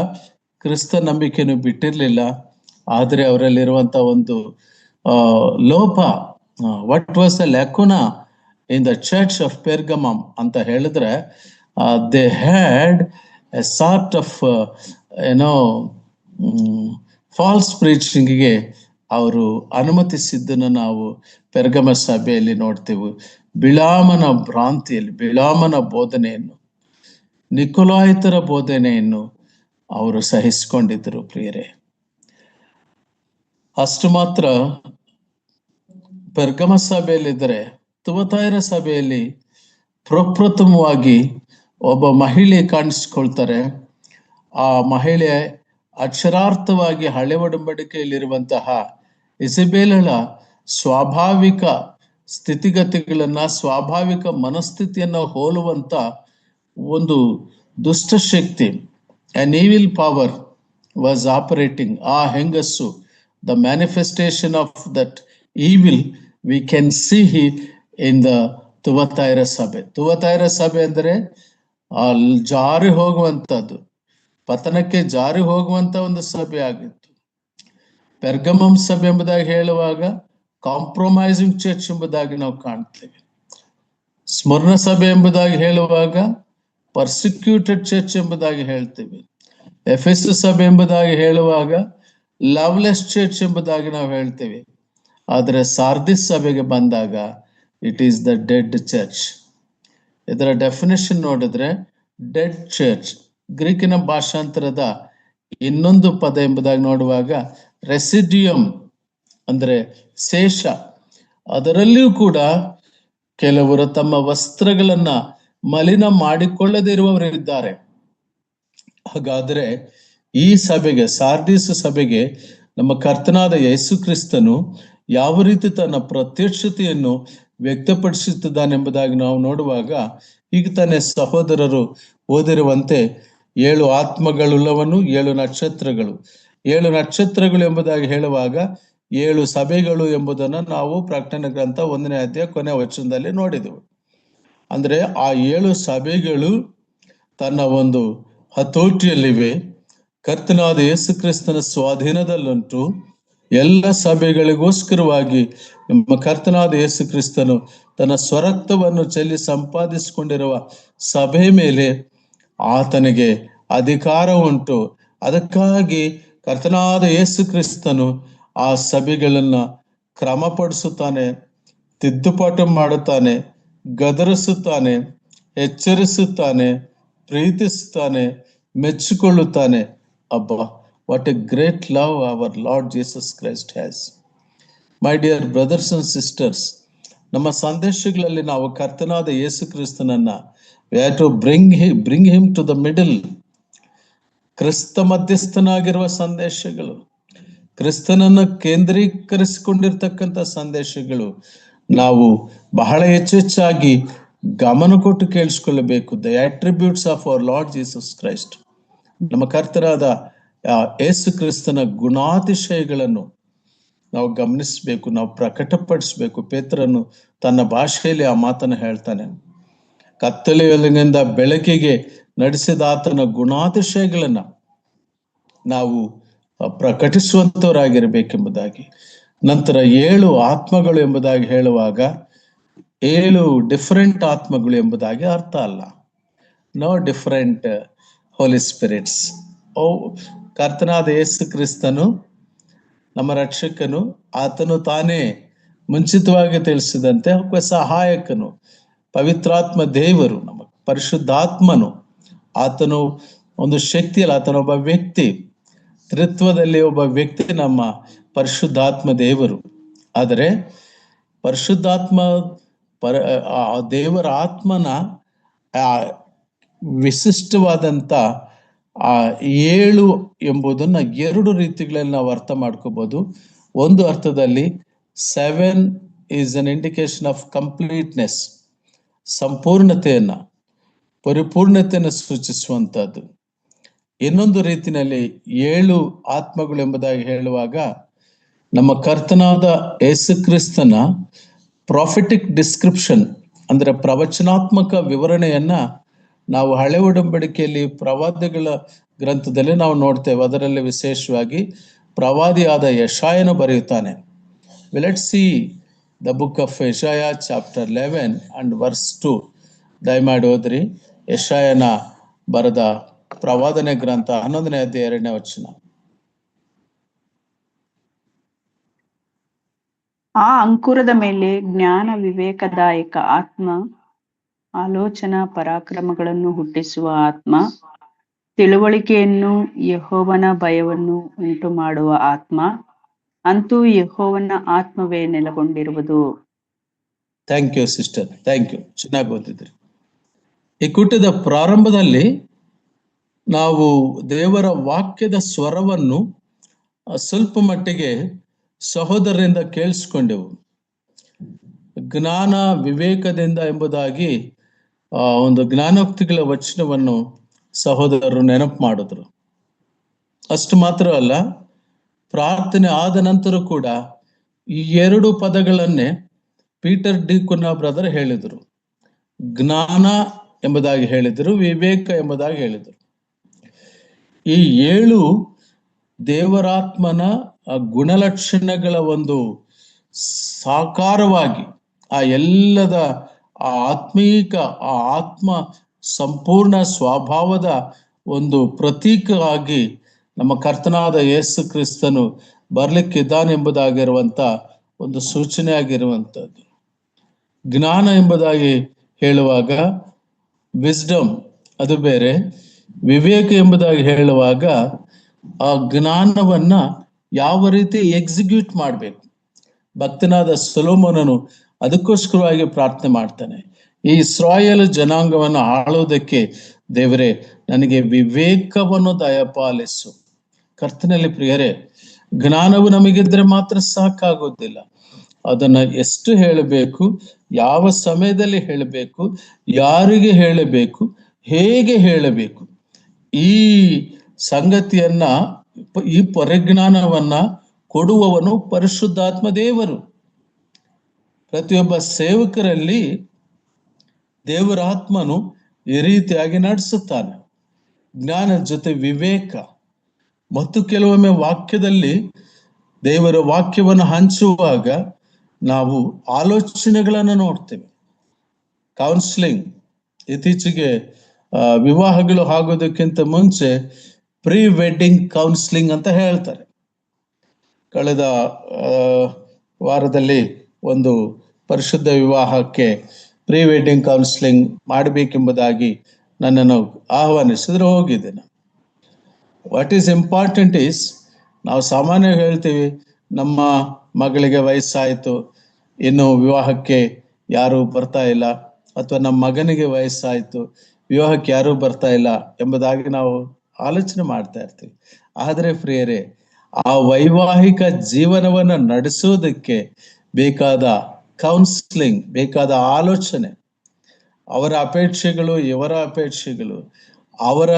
ಕ್ರಿಸ್ತ ನಂಬಿಕೆಯನ್ನು ಬಿಟ್ಟಿರ್ಲಿಲ್ಲ. ಆದರೆ ಅವರಲ್ಲಿರುವಂತ ಒಂದು ಲೋಪ, what was the lacuna in the church of Pergamum ಅಂತ ಹೇಳಿದ್ರೆ, they had a sort of false ಪ್ರೀಚಿಂಗ್ಗೆ ಅವರು ಅನುಮತಿಸಿದ್ದನ್ನು ನಾವು ಪೆರ್ಗಮ ಸಭೆಯಲ್ಲಿ ನೋಡ್ತೇವೆ. ಬಿಳಾಮನ ಭ್ರಾಂತಿಯಲ್ಲಿ, ಬಿಳಾಮನ ಬೋಧನೆಯನ್ನು, ನಿಕೊಲಾಯಿತರ ಬೋಧನೆಯನ್ನು ಅವರು ಸಹಿಸಿಕೊಂಡಿದ್ದರು ಪ್ರಿಯರೇ. ಅಷ್ಟು ಮಾತ್ರ ಪೆರ್ಗಮ ಸಭೆಯಲ್ಲಿದ್ದರೆ, ತುವತೈರ ಸಭೆಯಲ್ಲಿ ಪ್ರಪ್ರಥಮವಾಗಿ ಒಬ್ಬ ಮಹಿಳೆ ಕಾಣಿಸ್ಕೊಳ್ತಾರೆ. ಆ ಮಹಿಳೆ ಅಕ್ಷರಾರ್ಥವಾಗಿ ಹಳೆ ಒಡಂಬಡಿಕೆಯಲ್ಲಿರುವಂತಹ ಇಸಬೇಲಳ ಸ್ವಾಭಾವಿಕ ಸ್ಥಿತಿಗತಿಗಳನ್ನ, ಸ್ವಾಭಾವಿಕ ಮನಸ್ಥಿತಿಯನ್ನ ಹೋಲುವಂತ ಒಂದು ದುಷ್ಟಶಕ್ತಿ, an evil power was operating. ಆ ಹೆಂಗಸ್ಸು, the manifestation of that evil we can see in the ತುವತೈರ ಸಭೆ. ತುವತೈರ ಸಭೆ ಅಂದರೆ ಜಾರಿ ಹೋಗುವಂತದ್ದು, ಪತನಕ್ಕೆ ಜಾರಿ ಹೋಗುವಂತ ಒಂದು ಸಭೆ ಆಗಿತ್ತು. ಪೆರ್ಗಮಮ್ ಸಭೆ ಎಂಬುದಾಗಿ ಹೇಳುವಾಗ ಕಾಂಪ್ರಮೈಸಿಂಗ್ ಚರ್ಚ್ ಎಂಬುದಾಗಿ ನಾವು ಕಾಣ್ತೇವೆ. ಸ್ಮರಣ ಸಭೆ ಎಂಬುದಾಗಿ ಹೇಳುವಾಗ ಪರ್ಸಿಕ್ಯೂಟೆಡ್ ಚರ್ಚ್ ಎಂಬುದಾಗಿ ಹೇಳ್ತೇವೆ. ಎಫೆಸು ಸಭೆ ಎಂಬುದಾಗಿ ಹೇಳುವಾಗ ಲವ್ಲೆಸ್ ಚರ್ಚ್ ಎಂಬುದಾಗಿ ನಾವು ಹೇಳ್ತೇವೆ. ಆದರೆ ಸಾರ್ದಿಸ್ ಸಭೆಗೆ ಬಂದಾಗ it is the dead church. ಇದರ ಡೆಫಿನೇಷನ್ ನೋಡಿದ್ರೆ, ಡೆಡ್ ಚರ್ಚ್ ಗ್ರೀಕಿನ ಭಾಷಾಂತರದ ಇನ್ನೊಂದು ಪದ ಎಂಬುದಾಗಿ ನೋಡುವಾಗ ರೆಸಿಡ್ಯೂಮ್ ಅಂದ್ರೆ ಶೇಷ. ಅದರಲ್ಲಿಯೂ ಕೂಡ ಕೆಲವರು ತಮ್ಮ ವಸ್ತ್ರಗಳನ್ನ ಮಲಿನ ಮಾಡಿಕೊಳ್ಳದಿರುವವರಿದ್ದಾರೆ. ಹಾಗಾದ್ರೆ ಈ ಸಭೆಗೆ, ಸಾರ್ದಿಸ್ ಸಭೆಗೆ ನಮ್ಮ ಕರ್ತನಾದ ಯೇಸು ಕ್ರಿಸ್ತನು ಯಾವ ರೀತಿ ತನ್ನ ಪ್ರತ್ಯಕ್ಷತೆಯನ್ನು ವ್ಯಕ್ತಪಡಿಸುತ್ತಿದ್ದಾನೆಂಬುದಾಗಿ ನಾವು ನೋಡುವಾಗ, ಈಗ ತಾನೇ ಸಹೋದರರು ಓದಿರುವಂತೆ 7 ಆತ್ಮಗಳುಳ್ಳವನು, 7 ನಕ್ಷತ್ರಗಳು. 7 ನಕ್ಷತ್ರಗಳು ಎಂಬುದಾಗಿ ಹೇಳುವಾಗ 7 ಸಭೆಗಳು ಎಂಬುದನ್ನ ನಾವು ಪ್ರಕಟಣೆ ಗ್ರಂಥ 1ನೇ ಅಧ್ಯಾಯ ಕೊನೆ ವಚನದಲ್ಲಿ ನೋಡಿದೆವು. ಅಂದ್ರೆ ಆ 7 ಸಭೆಗಳು ತನ್ನ ಒಂದು ಹತೋಟಿಯಲ್ಲಿವೆ. ಕರ್ತನಾದ ಯೇಸು ಕ್ರಿಸ್ತನ ಸ್ವಾಧೀನದಲ್ಲುಂಟು. ಎಲ್ಲ ಸಭೆಗಳಿಗೋಸ್ಕರವಾಗಿ ನಮ್ಮ ಕರ್ತನಾದ ಯೇಸು ಕ್ರಿಸ್ತನು ತನ್ನ ಸ್ವರಕ್ತವನ್ನು ಚೆಲ್ಲಿ ಸಂಪಾದಿಸಿಕೊಂಡಿರುವ ಸಭೆ ಮೇಲೆ ಆತನಿಗೆ ಅಧಿಕಾರ ಉಂಟು. ಅದಕ್ಕಾಗಿ ಕರ್ತನಾದ ಯೇಸು ಕ್ರಿಸ್ತನು ಆ ಸಭೆಗಳನ್ನ ಕ್ರಮಪಡಿಸುತ್ತಾನೆ, ತಿದ್ದುಪಾಟು ಮಾಡುತ್ತಾನೆ, ಗದರಿಸುತ್ತಾನೆ, ಎಚ್ಚರಿಸುತ್ತಾನೆ, ಪ್ರೀತಿಸುತ್ತಾನೆ, ಮೆಚ್ಚಿಕೊಳ್ಳುತ್ತಾನೆ. ಅಬ್ಬಾ, what a great love our lord Jesus Christ has. My dear brothers and sisters, ನಮ್ಮ ಸಂದೇಶಗಳಲ್ಲಿ ನಾವು ಕರ್ತನಾದ ಯೇಸು ಕ್ರಿಸ್ತನನ್ನ we have to bring him to the middle. ಕ್ರಿಸ್ತ ಮಧ್ಯಸ್ಥನಾಗಿರುವ ಸಂದೇಶಗಳು, ಕ್ರಿಸ್ತನನ್ನು ಕೇಂದ್ರೀಕರಿಸಿಕೊಂಡಿರ್ತಕ್ಕಂಥ ಸಂದೇಶಗಳು ನಾವು ಬಹಳ ಹೆಚ್ಚೆಚ್ಚಾಗಿ ಗಮನ ಕೊಟ್ಟು ಕೇಳಿಸ್ಕೊಳ್ಳಬೇಕು. The attributes of our lord Jesus Christ, ನಮ್ಮ ಕರ್ತನಾದ ಯೇಸು ಕ್ರಿಸ್ತನ ಗುಣಾತಿಶಯಗಳನ್ನು ನಾವು ಗಮನಿಸಬೇಕು, ನಾವು ಪ್ರಕಟಪಡಿಸಬೇಕು. ಪೇತ್ರನು ತನ್ನ ಭಾಷೆಯಲ್ಲಿ ಆ ಮಾತನ್ನು ಹೇಳ್ತಾನೆ. ಕತ್ತಲೆಯಲ್ಲಿನಿಂದ ಬೆಳಕಿಗೆ ನಡೆಸಿದ ಆತನ ಗುಣಾತಿಶಯಗಳನ್ನ ನಾವು ಪ್ರಕಟಿಸುವಂತವರಾಗಿರ್ಬೇಕೆಂಬುದಾಗಿ. ನಂತರ 7 ಆತ್ಮಗಳು ಎಂಬುದಾಗಿ ಹೇಳುವಾಗ 7 ಡಿಫರೆಂಟ್ ಆತ್ಮಗಳು ಎಂಬುದಾಗಿ ಅರ್ಥ ಅಲ್ಲ. ನೋ ಡಿಫರೆಂಟ್ ಹೋಲಿ ಸ್ಪಿರಿಟ್ಸ್. ಕರ್ತನಾದ ಯೇಸು ಕ್ರಿಸ್ತನು ನಮ್ಮ ರಕ್ಷಕನು, ಆತನು ತಾನೇ ಮುಂಚಿತವಾಗಿ ತಿಳಿಸಿದಂತೆ ಒಬ್ಬ ಸಹಾಯಕನು, ಪವಿತ್ರಾತ್ಮ ದೇವರು, ನಮ್ಮ ಪರಿಶುದ್ಧಾತ್ಮನು. ಆತನು ಒಂದು ಶಕ್ತಿಯಲ್ಲ, ಆತನೊಬ್ಬ ವ್ಯಕ್ತಿ. ತ್ರಿತ್ವದಲ್ಲಿ ಒಬ್ಬ ವ್ಯಕ್ತಿ ನಮ್ಮ ಪರಿಶುದ್ಧಾತ್ಮ ದೇವರು. ಆದರೆ ಪರಿಶುದ್ಧಾತ್ಮ ದೇವರ ಆತ್ಮನ ವಿಶಿಷ್ಟವಾದಂಥ 7 ಎಂಬುದನ್ನ 2 ರೀತಿಗಳಲ್ಲಿ ನಾವು ಅರ್ಥ ಮಾಡ್ಕೋಬಹುದು. ಒಂದು ಅರ್ಥದಲ್ಲಿ 7 is an indication of completeness, ಸಂಪೂರ್ಣತೆಯನ್ನ, ಪರಿಪೂರ್ಣತೆಯನ್ನು ಸೂಚಿಸುವಂತಹದ್ದು. ಇನ್ನೊಂದು ರೀತಿಯಲ್ಲಿ 7 ಆತ್ಮಗಳು ಎಂಬುದಾಗಿ ಹೇಳುವಾಗ ನಮ್ಮ ಕರ್ತನಾದ ಯೇಸು ಕ್ರಿಸ್ತನ ಪ್ರಾಫಿಟಿಕ್ ಡಿಸ್ಕ್ರಿಪ್ಷನ್, ಅಂದ್ರೆ ಪ್ರವಚನಾತ್ಮಕ ವಿವರಣೆಯನ್ನ ನಾವು ಹಳೆ ಒಡಂಬಡಿಕೆಯಲ್ಲಿ ಪ್ರವಾದಿಗಳ ಗ್ರಂಥದಲ್ಲಿ ನಾವು ನೋಡ್ತೇವೆ. ಅದರಲ್ಲಿ ವಿಶೇಷವಾಗಿ ಪ್ರವಾದಿಯಾದ ಯೆಶಾಯನು ಬರೆಯುತ್ತಾನೆ. Let's see the book of ಯೆಶಾಯ ಚಾಪ್ಟರ್ 11 ಅಂಡ್ ವರ್ಸ್ 2. ದಯಮಾಡಿ ಓದ್ರಿ. ಯೆಶಾಯನ ಬರೆದ ಪ್ರವಾದನೆ ಗ್ರಂಥ 11ನೇ ಅಧ್ಯಾಯ 2ನೇ ವಚನ. ಆ ಅಂಕುರದ ಮೇಲೆ ಜ್ಞಾನ ವಿವೇಕದಾಯಕ ಆತ್ಮ, ಆಲೋಚನಾ ಪರಾಕ್ರಮಗಳನ್ನು ಹುಟ್ಟಿಸುವ ಆತ್ಮ, ತಿಳುವಳಿಕೆಯನ್ನು ಯೆಹೋವನ ಭಯವನ್ನು ಉಂಟು ಮಾಡುವ ಆತ್ಮ, ಅಂತೂ ಯೆಹೋವನ ಆತ್ಮವೇ ನೆಲೆಗೊಂಡಿರುವುದು. Thank you sister, thank you. ಚೆನ್ನಾಗಿ ಓದಿದ್ರಿ. ಈ ಕೂಟದ ಪ್ರಾರಂಭದಲ್ಲಿ ನಾವು ದೇವರ ವಾಕ್ಯದ ಸ್ವರವನ್ನು ಸ್ವಲ್ಪ ಮಟ್ಟಿಗೆ ಸಹೋದರರಿಂದ ಕೇಳಿಸ್ಕೊಂಡೆವು. ಜ್ಞಾನ ವಿವೇಕದಿಂದ ಎಂಬುದಾಗಿ ಒಂದು ಜ್ಞಾನೋಕ್ತಿಗಳ ವಚನವನ್ನು ಸಹೋದರರು ನೆನಪು ಮಾಡಿದ್ರು. ಅಷ್ಟು ಮಾತ್ರ ಅಲ್ಲ, ಪ್ರಾರ್ಥನೆ ಆದ ನಂತರ ಕೂಡ ಈ 2 ಪದಗಳನ್ನೇ ಪೀಟರ್ ಡಿ ಕುನ್ನ ಬ್ರದರ್ ಹೇಳಿದರು. ಜ್ಞಾನ ಎಂಬುದಾಗಿ ಹೇಳಿದರು, ವಿವೇಕ ಎಂಬುದಾಗಿ ಹೇಳಿದರು. ಈ 7 ದೇವರಾತ್ಮನ ಗುಣಲಕ್ಷಣಗಳ ಒಂದು ಸಾಕಾರವಾಗಿ, ಆ ಎಲ್ಲದ ಆ ಆತ್ಮೀಕ, ಆ ಆತ್ಮ ಸಂಪೂರ್ಣ ಸ್ವಭಾವದ ಒಂದು ಪ್ರತೀಕವಾಗಿ ನಮ್ಮ ಕರ್ತನಾದ ಯೇಸು ಕ್ರಿಸ್ತನು ಬರ್ಲಿಕ್ಕಿದ್ದಾನೆಂಬುದಾಗಿರುವಂತ ಒಂದು ಸೂಚನೆ ಆಗಿರುವಂಥದ್ದು. ಜ್ಞಾನ ಎಂಬುದಾಗಿ ಹೇಳುವಾಗ ವಿಸ್ಡಮ್ ಅದು ಬೇರೆ, ವಿವೇಕ ಎಂಬುದಾಗಿ ಹೇಳುವಾಗ ಆ ಜ್ಞಾನವನ್ನ ಯಾವ ರೀತಿ ಎಕ್ಸಿಕ್ಯೂಟ್ ಮಾಡಬೇಕು. ಭಕ್ತನಾದ ಸೊಲೊಮೋನನು ಅದಕ್ಕೋಸ್ಕರವಾಗಿ ಪ್ರಾರ್ಥನೆ ಮಾಡ್ತಾನೆ, ಈ ಇಸ್ರಾಯೇಲ್ ಜನಾಂಗವನ್ನು ಆಳೋದಕ್ಕೆ ದೇವರೇ ನನಗೆ ವಿವೇಕವನ್ನು ದಯಪಾಲಿಸು. ಕರ್ತನಲ್ಲಿ ಪ್ರಿಯರೇ, ಜ್ಞಾನವು ನಮಗಿದ್ರೆ ಮಾತ್ರ ಸಾಕಾಗೋದಿಲ್ಲ. ಅದನ್ನ ಎಷ್ಟು ಹೇಳಬೇಕು, ಯಾವ ಸಮಯದಲ್ಲಿ ಹೇಳಬೇಕು, ಯಾರಿಗೆ ಹೇಳಬೇಕು, ಹೇಗೆ ಹೇಳಬೇಕು, ಈ ಸಂಗತಿಯನ್ನ, ಈ ಪರಿಜ್ಞಾನವನ್ನ ಕೊಡುವವನು ಪರಿಶುದ್ಧಾತ್ಮ ದೇವರು. ಪ್ರತಿಯೊಬ್ಬ ಸೇವಕರಲ್ಲಿ ದೇವರಾತ್ಮನು ಈ ರೀತಿಯಾಗಿ ನಡೆಸುತ್ತಾನೆ. ಜ್ಞಾನದ ಜೊತೆ ವಿವೇಕ, ಮತ್ತು ಕೆಲವೊಮ್ಮೆ ವಾಕ್ಯದಲ್ಲಿ ದೇವರ ವಾಕ್ಯವನ್ನು ಹಂಚುವಾಗ ನಾವು ಆಲೋಚನೆಗಳನ್ನು ನೋಡ್ತೇವೆ. ಕೌನ್ಸಿಲಿಂಗ್, ಇತ್ತೀಚೆಗೆ ವಿವಾಹಗಳು ಆಗೋದಕ್ಕಿಂತ ಮುಂಚೆ ಪ್ರೀ ವೆಡ್ಡಿಂಗ್ ಕೌನ್ಸಿಲಿಂಗ್ ಅಂತ ಹೇಳ್ತಾರೆ. ಕಳೆದ ವಾರದಲ್ಲಿ ಒಂದು ಪರಿಶುದ್ಧ ವಿವಾಹಕ್ಕೆ ಪ್ರೀ ವೆಡ್ಡಿಂಗ್ ಕೌನ್ಸಿಲಿಂಗ್ ಮಾಡಬೇಕೆಂಬುದಾಗಿ ನನ್ನನ್ನು ಆಹ್ವಾನಿಸಿದ್ರೆ ಹೋಗಿದ್ದೆ ನಾನು. ವಾಟ್ ಈಸ್ ಇಂಪಾರ್ಟೆಂಟ್ ಈಸ್, ನಾವು ಸಾಮಾನ್ಯವಾಗಿ ಹೇಳ್ತೀವಿ ನಮ್ಮ ಮಗಳಿಗೆ ವಯಸ್ಸಾಯಿತು, ಇನ್ನು ವಿವಾಹಕ್ಕೆ ಯಾರು ಬರ್ತಾ ಇಲ್ಲ, ಅಥವಾ ನಮ್ಮ ಮಗನಿಗೆ ವಯಸ್ಸಾಯಿತು, ವಿವಾಹಕ್ಕೆ ಯಾರೂ ಬರ್ತಾ ಇಲ್ಲ ಎಂಬುದಾಗಿ ನಾವು ಆಲೋಚನೆ ಮಾಡ್ತಾ ಇರ್ತೀವಿ. ಆದರೆ ಪ್ರಿಯರೇ, ಆ ವೈವಾಹಿಕ ಜೀವನವನ್ನು ನಡೆಸುವುದಕ್ಕೆ ಬೇಕಾದ ಕೌನ್ಸಿಲಿಂಗ್, ಬೇಕಾದ ಆಲೋಚನೆ, ಅವರ ಅಪೇಕ್ಷೆಗಳು ಇವರ ಅಪೇಕ್ಷೆಗಳು, ಅವರ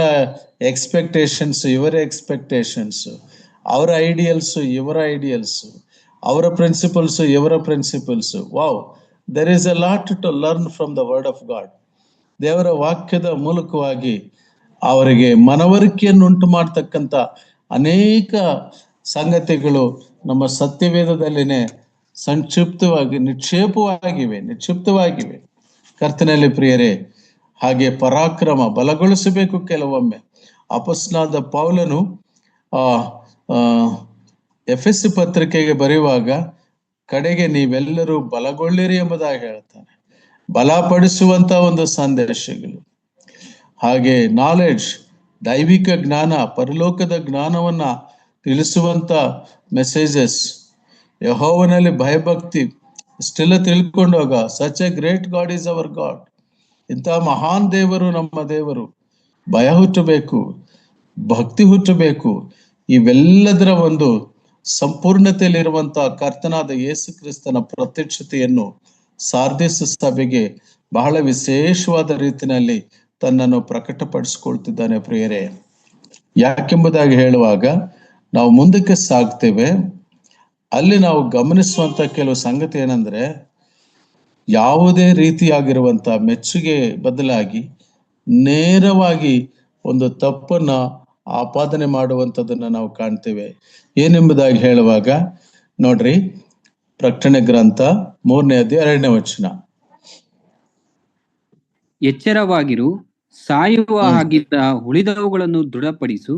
ಎಕ್ಸ್ಪೆಕ್ಟೇಷನ್ಸ್ ಇವರ ಎಕ್ಸ್ಪೆಕ್ಟೇಷನ್ಸ್, ಅವರ ಐಡಿಯಲ್ಸ್ ಇವರ ಐಡಿಯಲ್ಸ್, ಅವರ ಪ್ರಿನ್ಸಿಪಲ್ಸ್ ಇವರ principles. Wow, there is a lot to learn from the word of God. ದೇವರ ವಾಕ್ಯದ ಮೂಲಕವಾಗಿ ಅವರಿಗೆ ಮನವರಿಕೆಯನ್ನು ಉಂಟು ಮಾಡ್ತಕ್ಕಂಥ ಅನೇಕ ಸಂಗತಿಗಳು ನಮ್ಮ ಸತ್ಯವೇದದಲ್ಲಿನೇ ಸಂಕ್ಷಿಪ್ತವಾಗಿ ನಿಕ್ಷಿಪ್ತವಾಗಿವೆ. ಕರ್ತನಲ್ಲಿ ಪ್ರಿಯರೇ, ಹಾಗೆ ಪರಾಕ್ರಮ ಬಲಗೊಳಿಸಬೇಕು. ಕೆಲವೊಮ್ಮೆ ಅಪೊಸ್ತಲನಾದ ಪೌಲನು ಎಫೆಸ ಪತ್ರಿಕೆಗೆ ಬರೆಯುವಾಗ ಕಡೆಗೆ ನೀವೆಲ್ಲರೂ ಬಲಗೊಳ್ಳಿರಿ ಎಂಬುದಾಗಿ ಹೇಳ್ತಾನೆ. ಬಲಪಡಿಸುವಂತ ಒಂದು ಸಂದೇಶಗಳು, ಹಾಗೆ ನಾಲೆಡ್ಜ್, ದೈವಿಕ ಜ್ಞಾನ, ಪರಲೋಕದ ಜ್ಞಾನವನ್ನ ತಿಳಿಸುವಂತ ಮೆಸೇಜಸ್, ಯೆಹೋವನಲ್ಲಿ ಭಯಭಕ್ತಿ ಇಷ್ಟೆಲ್ಲ ತಿಳ್ಕೊಂಡಾಗ such a great God is our God, ಇಂಥ ಮಹಾನ್ ದೇವರು ನಮ್ಮ ದೇವರು, ಭಯ ಹುಟ್ಟಬೇಕು, ಭಕ್ತಿ ಹುಟ್ಟಬೇಕು. ಇವೆಲ್ಲದರ ಒಂದು ಸಂಪೂರ್ಣತೆಯಲ್ಲಿರುವಂತಹ ಕರ್ತನಾದ ಯೇಸು ಕ್ರಿಸ್ತನ ಪ್ರತ್ಯಕ್ಷತೆಯನ್ನು ಸಾರ್ದಿಸ್ ಸಭೆಗೆ ಬಹಳ ವಿಶೇಷವಾದ ರೀತಿಯಲ್ಲಿ ತನ್ನನ್ನು ಪ್ರಕಟಪಡಿಸಿಕೊಳ್ತಿದ್ದಾನೆ. ಪ್ರಿಯರೇ, ಯಾಕೆಂಬುದಾಗಿ ಹೇಳುವಾಗ ನಾವು ಮುಂದಕ್ಕೆ ಸಾಗ್ತೇವೆ. ಅಲ್ಲಿ ನಾವು ಗಮನಿಸುವಂತ ಕೆಲವು ಸಂಗತಿ ಏನಂದ್ರೆ, ಯಾವುದೇ ರೀತಿಯಾಗಿರುವಂತ ಮೆಚ್ಚುಗೆ ಬದಲಾಗಿ ನೇರವಾಗಿ ಒಂದು ತಪ್ಪನ್ನ ಆಪಾದನೆ ಮಾಡುವಂಥದ್ದನ್ನ ನಾವು ಕಾಣ್ತೇವೆ. ಏನೆಂಬುದಾಗಿ ಹೇಳುವಾಗ ನೋಡ್ರಿ, ಪ್ರಕಟಣೆ ಗ್ರಂಥ 3ನೇ ಅಧ್ಯಾಯ 2ನೇ ವಚನ. ಎಚ್ಚರವಾಗಿರು, ಸಾಯುವ ಹಾಗಿದ್ದ ಉಳಿದವುಗಳನ್ನು ದೃಢಪಡಿಸು.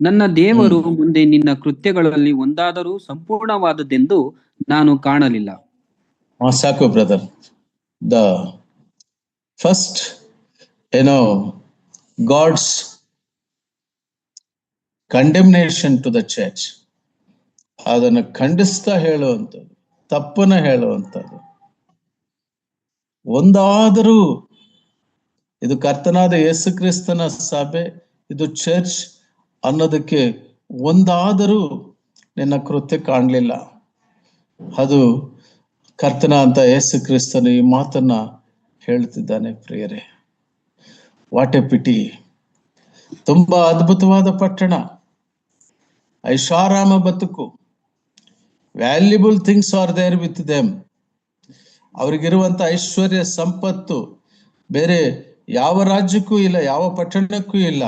ನನ್ನ ದೇವರು ಮುಂದೆ ನಿನ್ನ ಕೃತ್ಯಗಳಲ್ಲಿ ಒಂದಾದರೂ ಸಂಪೂರ್ಣವಾದದ್ದೆಂದು ನಾನು ಕಾಣಲಿಲ್ಲ. ಸಾಕು brother. The first God's condemnation to the church, ಅದನ್ನು ಖಂಡಿಸ್ತಾ ಹೇಳುವಂಥದ್ದು, ತಪ್ಪನ್ನ ಹೇಳುವಂಥದ್ದು. ಒಂದಾದರೂ, ಇದು ಕರ್ತನಾದ ಯೇಸು ಕ್ರಿಸ್ತನ ಸಭೆ, ಇದು ಚರ್ಚ್ ಅನ್ನೋದಕ್ಕೆ ಒಂದಾದರೂ ನಿನ್ನ ಕೃತ್ಯ ಕಾಣಲಿಲ್ಲ. ಅದು ಕರ್ತನ ಅಂತ ಯೇಸು ಕ್ರಿಸ್ತನು ಈ ಮಾತನ್ನ ಹೇಳ್ತಿದ್ದಾನೆ. ಪ್ರಿಯರೇ, ವಾಟ್ ಎ ಪಿಟಿ. ತುಂಬಾ ಅದ್ಭುತವಾದ ಪಟ್ಟಣ, ಐಷಾರಾಮ ಬದುಕು, valuable things are there with them. ಅವ್ರಿಗಿರುವಂತ ಐಶ್ವರ್ಯ ಸಂಪತ್ತು ಬೇರೆ ಯಾವ ರಾಜ್ಯಕ್ಕೂ ಇಲ್ಲ, ಯಾವ ಪಟ್ಟಣಕ್ಕೂ ಇಲ್ಲ.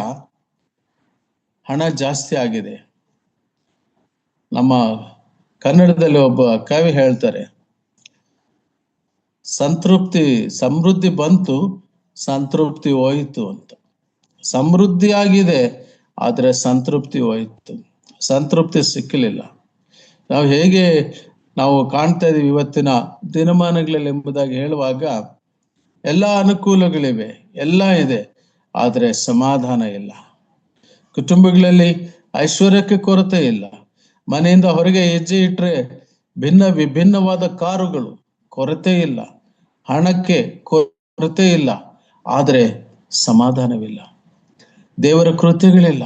ಹಣ ಜಾಸ್ತಿ ಆಗಿದೆ. ನಮ್ಮ ಕನ್ನಡದಲ್ಲಿ ಒಬ್ಬ ಕವಿ ಹೇಳ್ತಾರೆ, ಸಮೃದ್ಧಿ ಬಂತು, ಸಂತೃಪ್ತಿ ಹೋಯಿತು ಅಂತ. ಸಮೃದ್ಧಿ ಆಗಿದೆ, ಆದ್ರೆ ಸಂತೃಪ್ತಿ ಹೋಯಿತು, ಸಂತೃಪ್ತಿ ಸಿಕ್ಕಲಿಲ್ಲ. ನಾವು ಕಾಣ್ತಾ ಇದೀವಿ ಇವತ್ತಿನ ದಿನಮಾನಗಳಲ್ಲಿ ಎಂಬುದಾಗಿ ಹೇಳುವಾಗ, ಎಲ್ಲ ಅನುಕೂಲಗಳಿವೆ, ಎಲ್ಲ ಇದೆ, ಆದ್ರೆ ಸಮಾಧಾನ ಇಲ್ಲ. ಕುಟುಂಬಗಳಲ್ಲಿ ಐಶ್ವರ್ಯಕ್ಕೆ ಕೊರತೆ ಇಲ್ಲ. ಮನೆಯಿಂದ ಹೊರಗೆ ಹೆಜ್ಜೆ ಇಟ್ರೆ ವಿಭಿನ್ನವಾದ ಕಾರುಗಳು, ಕೊರತೆ ಇಲ್ಲ. ಹಣಕ್ಕೆ ಕೊರತೆ ಇಲ್ಲ, ಆದ್ರೆ ಸಮಾಧಾನವಿಲ್ಲ. ದೇವರ ಕೃತ್ಯಗಳಿಲ್ಲ,